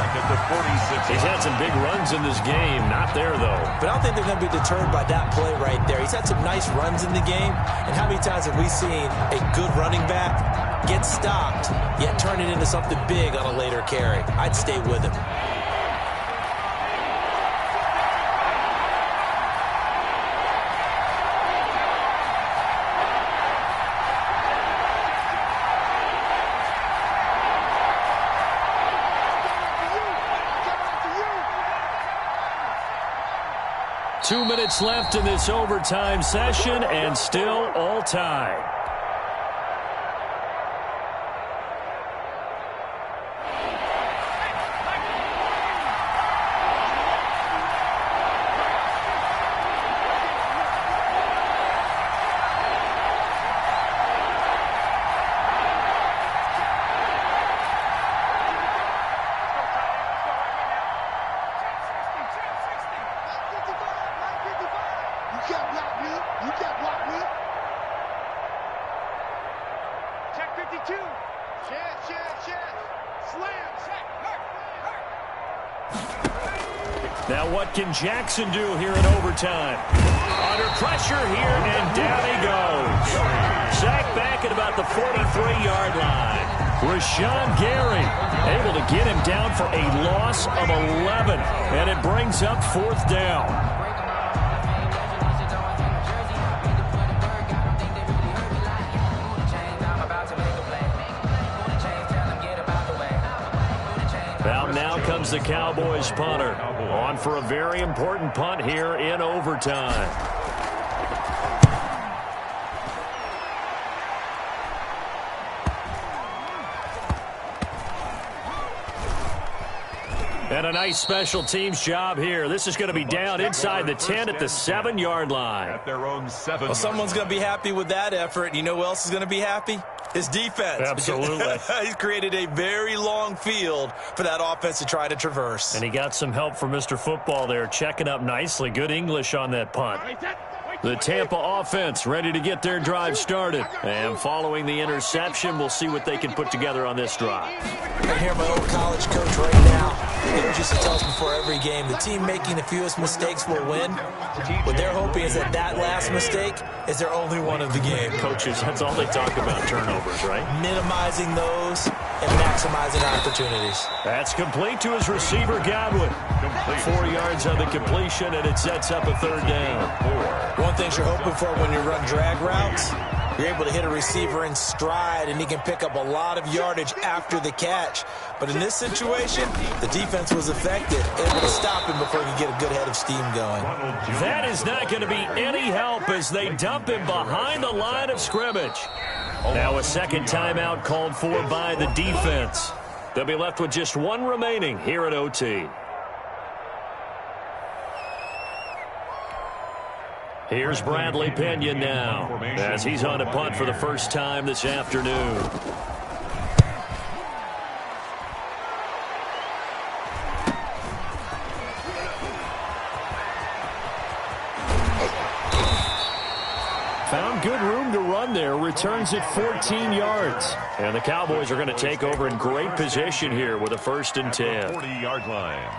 He's had some big runs in this game. Not there, though. But I don't think they're going to be deterred by that play right there. He's had some nice runs in the game, and how many times have we seen a good running back get stopped, yet turn it into something big on a later carry? I'd stay with him. Two minutes left in this overtime session, and still all tied. Now what can Jackson do here in overtime? Under pressure here, and down he goes. Sacked back at about the 43-yard line. Rashawn Gary able to get him down for a loss of 11, and it brings up fourth down. Now comes the Cowboys punter on for a very important punt here in overtime. And a nice special teams job here. This is going to be down inside the 10 at the 7-yard line. At their own 7. Well, someone's going to be happy with that effort. You know who else is going to be happy? His defense. Absolutely. He's created a very long field for that offense to try to traverse. And he got some help from Mr. Football there, checking up nicely. Good English on that punt. The Tampa offense ready to get their drive started. And following the interception, we'll see what they can put together on this drive. I hear my old college coach right now. He used to tell us before every game, the team making the fewest mistakes will win. What they're hoping is that that last mistake is their only one of the game. Coaches, that's all they talk about, turnovers, right? Minimizing those and maximizing opportunities. That's complete to his receiver, Godwin. 4 yards on the completion, and it sets up a third down. One thing you're hoping for when you run drag routes, you're able to hit a receiver in stride, and he can pick up a lot of yardage after the catch. But in this situation, the defense was effective, able to stop him before he could get a good head of steam going. That is not going to be any help as they dump him behind the line of scrimmage. Now a second timeout called for by the defense. They'll be left with just one remaining here at OT. Here's Bradley Pinion now as he's on a punt for the first time this afternoon. Found good room to run there. Returns it 14 yards. And the Cowboys are going to take over in great position here with a 1st and 10. 40-yard line.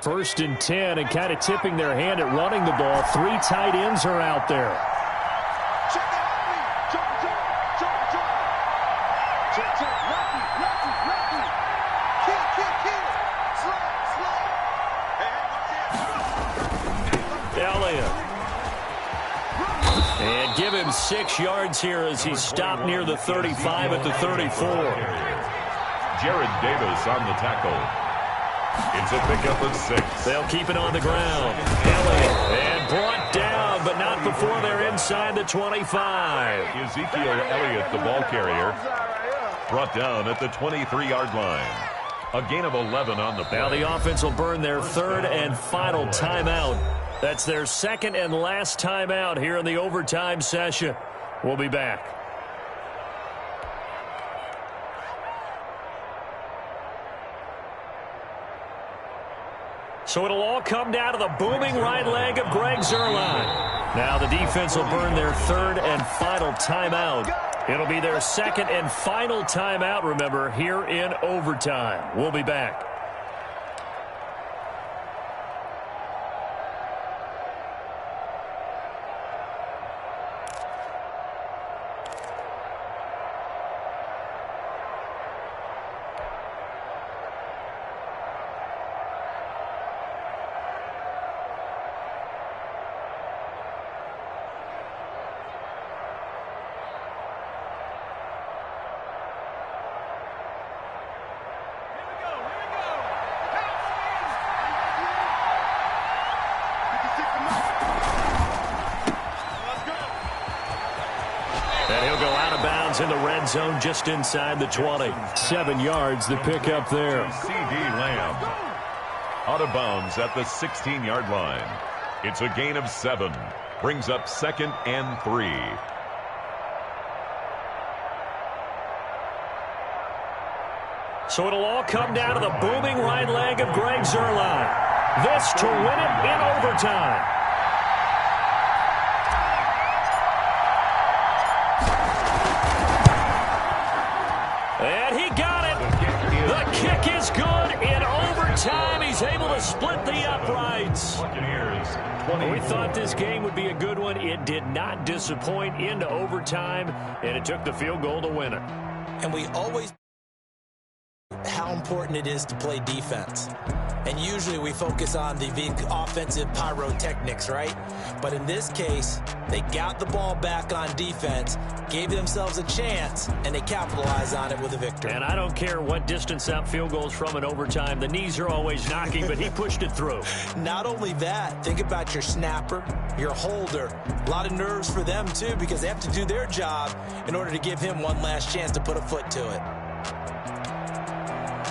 First and 10, and kind of tipping their hand at running the ball. 3 tight ends are out there. Elliott. And give him 6 yards here as he's stopped near the 35 at the 34. Jared Davis on the tackle. It's a pickup of 6. They'll keep it on the ground. Elliott, and brought down, but not before they're inside the 25. Ezekiel Elliott, the ball carrier, brought down at the 23-yard line. A gain of 11 on the play. Now the offense will burn their third and final timeout. That's their second and last timeout here in the overtime session. We'll be back. So it'll all come down to the booming right leg of Greg Zuerlein. Now the defense will burn their third and final timeout. It'll be their second and final timeout, remember, here in overtime. We'll be back. In the red zone just inside the 20. 7 yards the pickup there. C.D. Lamb out of bounds at the 16-yard line. It's a gain of 7. Brings up 2nd and 3. So it'll all come down to the booming right leg of Greg Zuerlein. This to win it in overtime. And he got it. The kick is good in overtime. He's able to split the uprights. We thought this game would be a good one. It did not disappoint into overtime, and it took the field goal to win it. And we always how important it is to play defense. And usually we focus on the offensive pyrotechnics, right? But in this case, they got the ball back on defense, gave themselves a chance, and they capitalized on it with a victory. And I don't care what distance that field goes from in overtime. The knees are always knocking, but he pushed it through. Not only that, think about your snapper, your holder. A lot of nerves for them, too, because they have to do their job in order to give him one last chance to put a foot to it.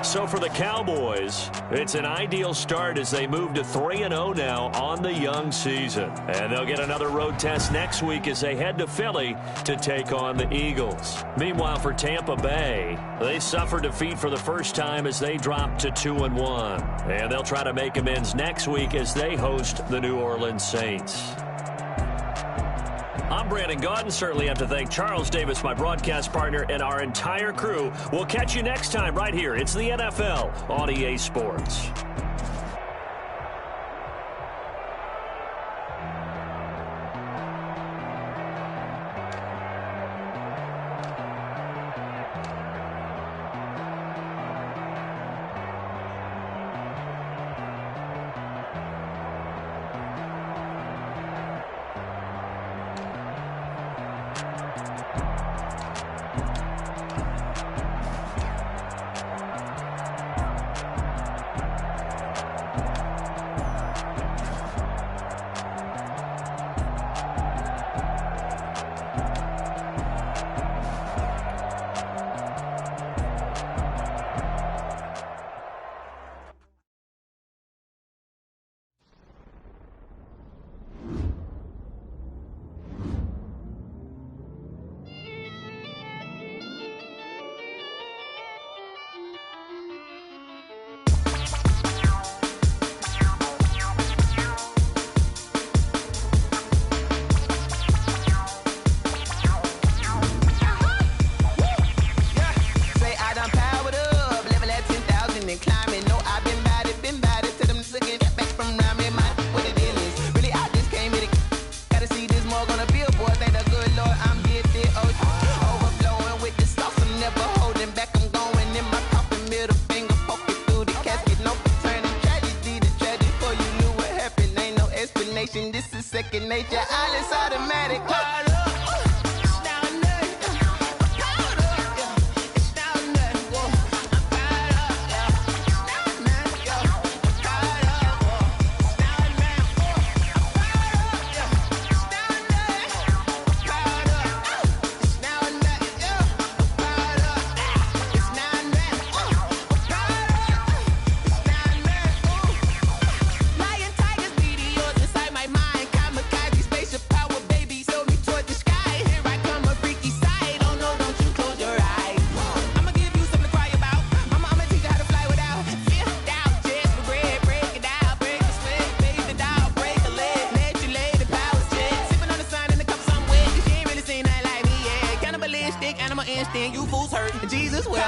So for the Cowboys, it's an ideal start as they move to 3-0 now on the young season. And they'll get another road test next week as they head to Philly to take on the Eagles. Meanwhile, for Tampa Bay, they suffered defeat for the first time as they dropped to 2-1. And they'll try to make amends next week as they host the New Orleans Saints. I'm Brandon Gaudin. Certainly have to thank Charles Davis, my broadcast partner, and our entire crew. We'll catch you next time right here. It's the NFL on EA Sports. Second nature, all is automatic. dick animal instinct, you fools hurt. Jesus will.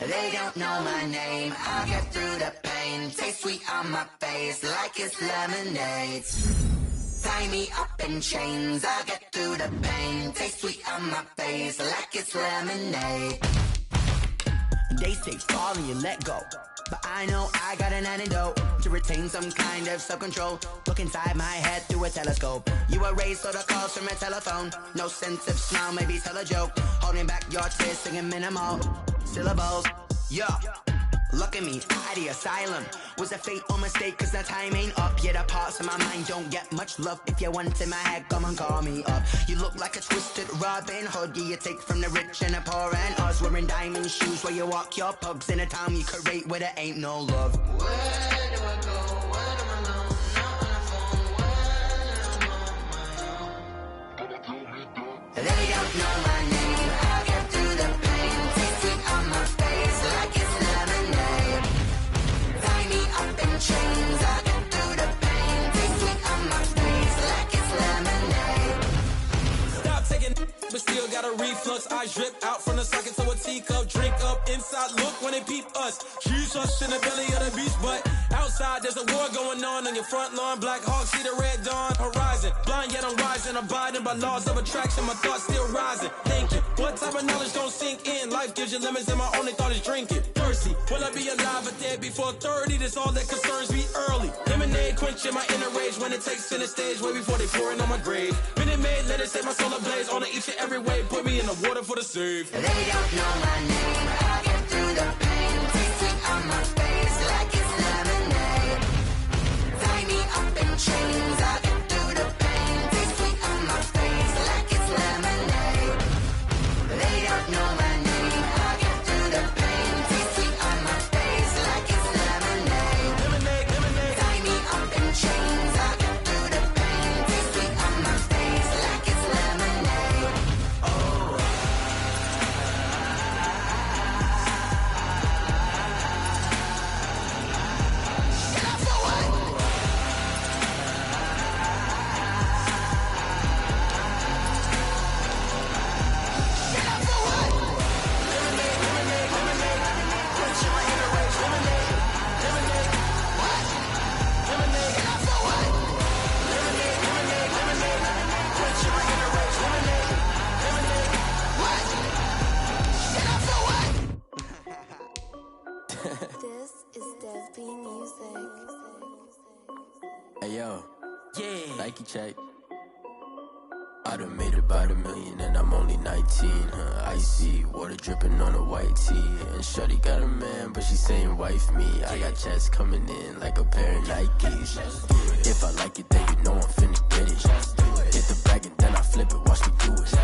They don't know my name, I'll get through the pain. Taste sweet on my face like it's lemonade. Tie me up in chains, I'll get through the pain. Taste sweet on my face like it's lemonade. They say fall and you let go, but I know I got an antidote to retain some kind of self-control. Look inside my head through a telescope. You erase all the calls from a telephone. No sense of smile, maybe tell a joke. Holding back your tears, singing minimal syllables. Yeah, look at me, out the asylum. Was a fate or mistake, cause the time ain't up. Yet the parts of my mind don't get much love. If you want in my head, come and call me up. You look like a twisted Robin Hood. Yeah, you take from the rich and the poor and us. Wearing diamond shoes where you walk your pugs in a town you create where there ain't no love. Where do I go? Where am I alone? Not on the phone. When I'm on my own. They don't know my name, I'll get through the pain. Taste sweet on my face like it's lemonade. Tie me up in chains, I'll get through the pain. Taste sweet on my face like it's lemonade. Stop taking but still got a reflux. I drip out from the socket to a teacup. Drink up inside, look when they peep us. She's us in the belly of the beach, but outside there's a war going on your front lawn. Black Hawk, see the red dawn horizon. Blind yet I'm rising, abiding by laws of attraction. My thoughts still rising, thinking what type of knowledge don't sink in. Life gives you limits and my only thought is drinking. Thirsty, will I be alive or dead before 30? That's all that concerns me early. Lemonade quenching my inner rage when it takes center stage way before they pour it on my grave. Minute Maid, let it set my soul ablaze on each and every way. Put me in the water for the save. They don't know my name, I'll get through the pain. Taste sweet on my face like it's lemonade. Tie me up in chains, I'll get through the pain. Taste sweet on my face like it's lemonade. They don't know my name, I'll get through the pain. Taste sweet on my face like it's lemonade. Tie me up in chains, I'll get through the pain. Taste sweet on my face like it's lemonade. This is Desby Music. Hey yo, Nike check. I done made about $1 million and I'm only 19. Icy water dripping on a white tee. And shorty got a man, but she saying wife me. I got checks coming in like a pair of Nikes. If I like it, then you know I'm finna get it. Hit the bag and then I flip it, watch me do it.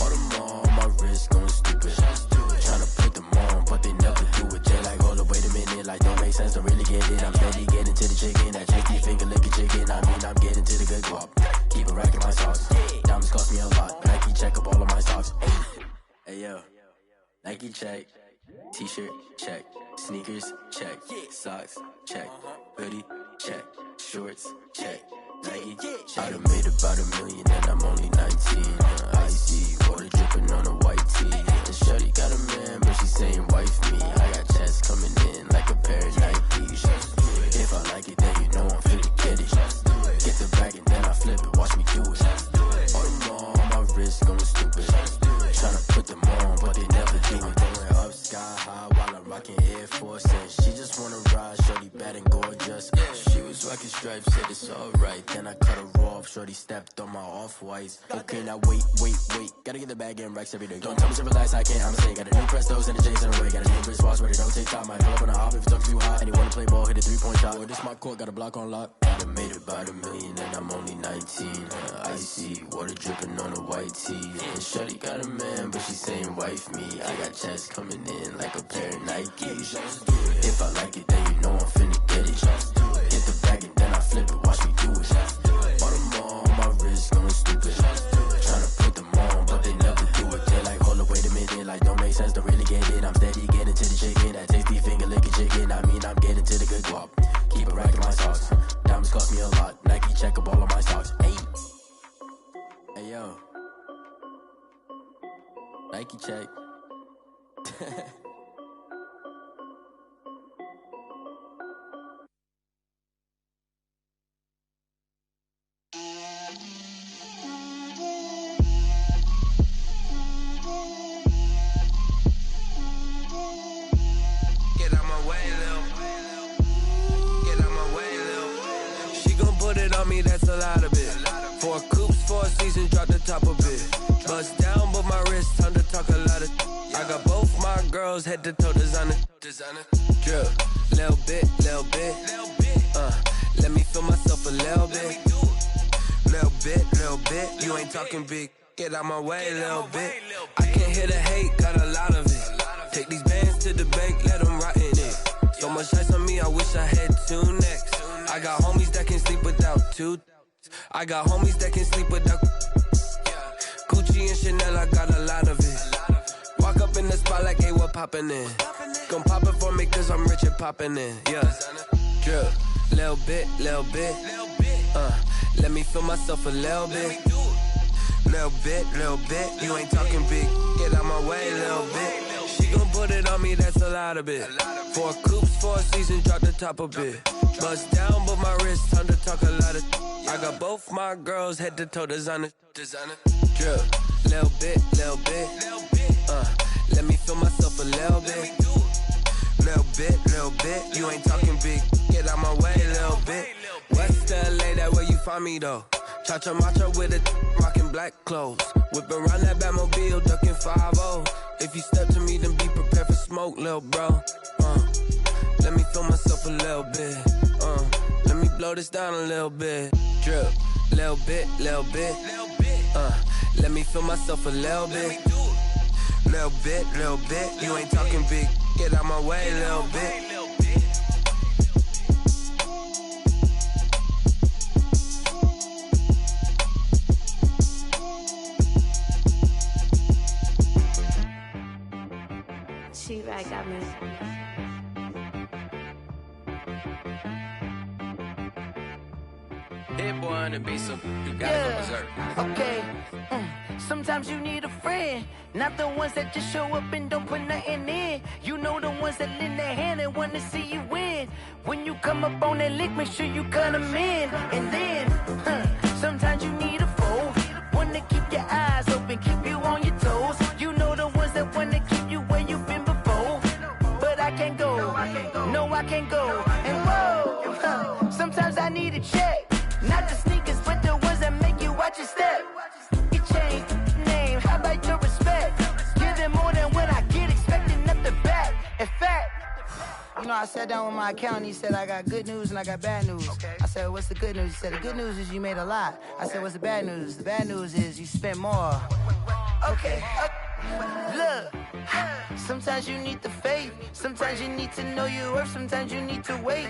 All them on my wrist going stupid. Tryna put them on, but they never do it. They like, hold up, wait a minute, like don't make sense, don't really get it. I'm steady getting to the chicken, that tricky finger licking chicken. I mean, I'm getting to the good guap. Keep a rack in my socks. Diamonds cost me a lot. Nike check up all of my socks. Hey yo, Nike check. T-shirt check. Sneakers check. Socks check. Hoodie check. Shorts check. Nike. I done made about $1 million and I'm only 19. wife said it's alright. Then I cut her off, shorty stepped on my off-whites. Okay, now wait. Gotta get the bag and racks every day. Don't tell me to relax, I can't, I'm saying. Got a new Prestos and the J's in the way. Got a new Chris Ross, but it don't take time. I pull up on the hop if it's up too hot. And you wanna play ball, hit a 3-point shot. Boy, this my court, got a block on lock. I done made about $1 million and I'm only 19. Icy, water dripping on a white tee. And shorty got a man, but she saying wife me. I got checks coming in like a pair of Nikes. If I like it, then you know I'm finna get it. Hit the bag and then I flip it, watch me do it. Bought them all on my wrist, going stupid. Tryna put them on, but they never do it. They like, hold up, wait a minute, like don't make sense, don't really get it. I'm steady getting to the chicken, that tasty finger licking chicken. I mean, I'm getting to the good guap. Keep a rack in my socks. Diamonds cost me a lot. Nike check up all of my stocks. Hey yo, Nike check. That's a lot of it. 4 coops, 4 seasons, drop the top of it. Bust down, but my wrist, time to talk a lot of. I got both my girls head to toe designer. Drip, little bit. Let me feel myself a little bit. Little bit. You ain't talking big. Get out my way, little bit. I can't hear the hate, got a lot of it. Take these bands to the bank, let them rot in it. So much ice on me, I wish I had 2 necks. I got homies that can sleep without 2. I got homies that can sleep without Gucci and Chanel, I got a lot of it. Walk up in the spot like, hey, what poppin' in? Gon' pop it for me cause I'm rich and poppin' in. Yeah, drip, little bit. Let me feel myself a little bit. Little bit. You ain't talking big. Get out my way, little bit. She gon' put it on me, that's a lot of it. 4 coops, 4 seasons, drop the top a bit. Bust down, but my wrist, time to talk a lot of. I got both my girls head to toe designer. Drip, little bit. Let me feel myself a little bit. Little bit. You ain't talking big. Get out my way, little bit. West LA, that where you find me though. Cha-cha matcha with a rockin' black clothes. Whip around that Batmobile, ducking 5-0. If you step to me, then be prepared for smoke, lil' bro. Let me feel myself a little bit. Let me blow this down a little bit. Drip, little bit. Let me feel myself a little bit. Little bit. You ain't talking big. Get out my way, little bit. She-Rag got me. Hit boy on the beat, so you gotta go berserk. Okay. Sometimes you need a friend, not the ones that just show up and don't put nothing in. You know the ones that lend their hand and want to see you win. When you come up on that lick, make sure you cut them in. And then, sometimes you need a foe, one to keep your eyes open, keep you on your toes. You know the ones that want to keep you where you've been before. But I can't go, no I can't go. And whoa, sometimes I need a check. Not the sneakers, but the ones that make you watch your step. You change name, how about your respect? Give them more than what I get, expecting nothing back. In fact, you know, I sat down with my accountant, he said I got good news and I got bad news. I said, what's the good news? He said, the good news is you made a lot. I said, what's the bad news? The bad news is you spent more. Okay. Look, sometimes you need the faith, sometimes you need to know your worth, sometimes you need to wait.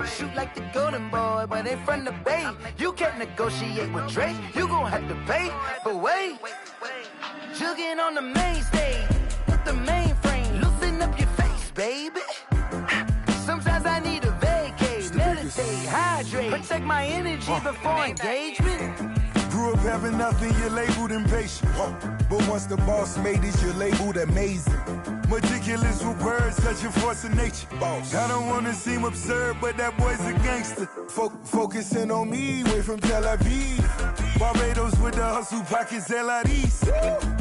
Shoot like the golden boy, but in front of the bay. You can't negotiate with Drake, you gon' have to pay. But wait, jugging on the main stage with the mainframe, loosen up your face, baby. Sometimes I need a vacate, meditate, hydrate, protect my energy before engagement. Grew up having nothing, you're labeled impatient. But once the boss made it, you're labeled amazing. Meticulous with words, such a force of nature. I don't wanna seem absurd, but that boy's a gangster. Focusing on me, way from Tel Aviv. Barbados with the hustle, pockets LIDs.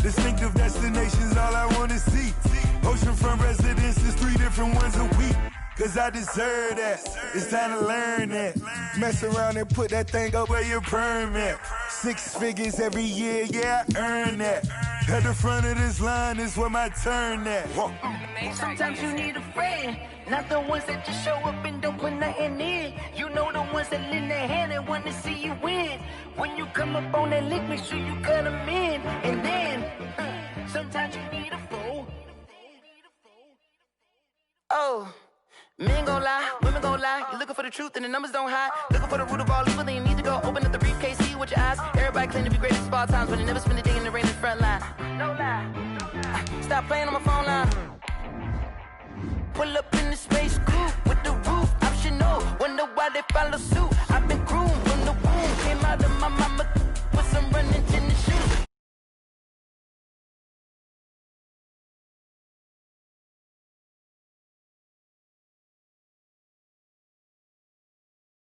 Distinctive destinations, all I wanna see. Oceanfront residences, 3 different ones a week. cause I deserve that. It's time to learn that. Mess around and put that thing up where your permit. 6 figures every year, yeah, I earn that. At the front of this line is where my turn at. Sometimes you need a friend, not the ones that just show up and don't put nothing in. You know the ones that lend their hand and want to see you win. When you come up on that lick, make sure you cut them in. And then, sometimes you need a fool. Oh, men gon' lie, women gon' lie. You're looking for the truth and the numbers don't hide. Looking for the root of all evil, then you need to go open up the briefcase, see with your eyes. Everybody claim to be great at small times, but they never spend a day in the rain in the front line. No lie. Stop playing on my phone line. Pull up in the space coupe with the roof optional. Wonder why they follow suit.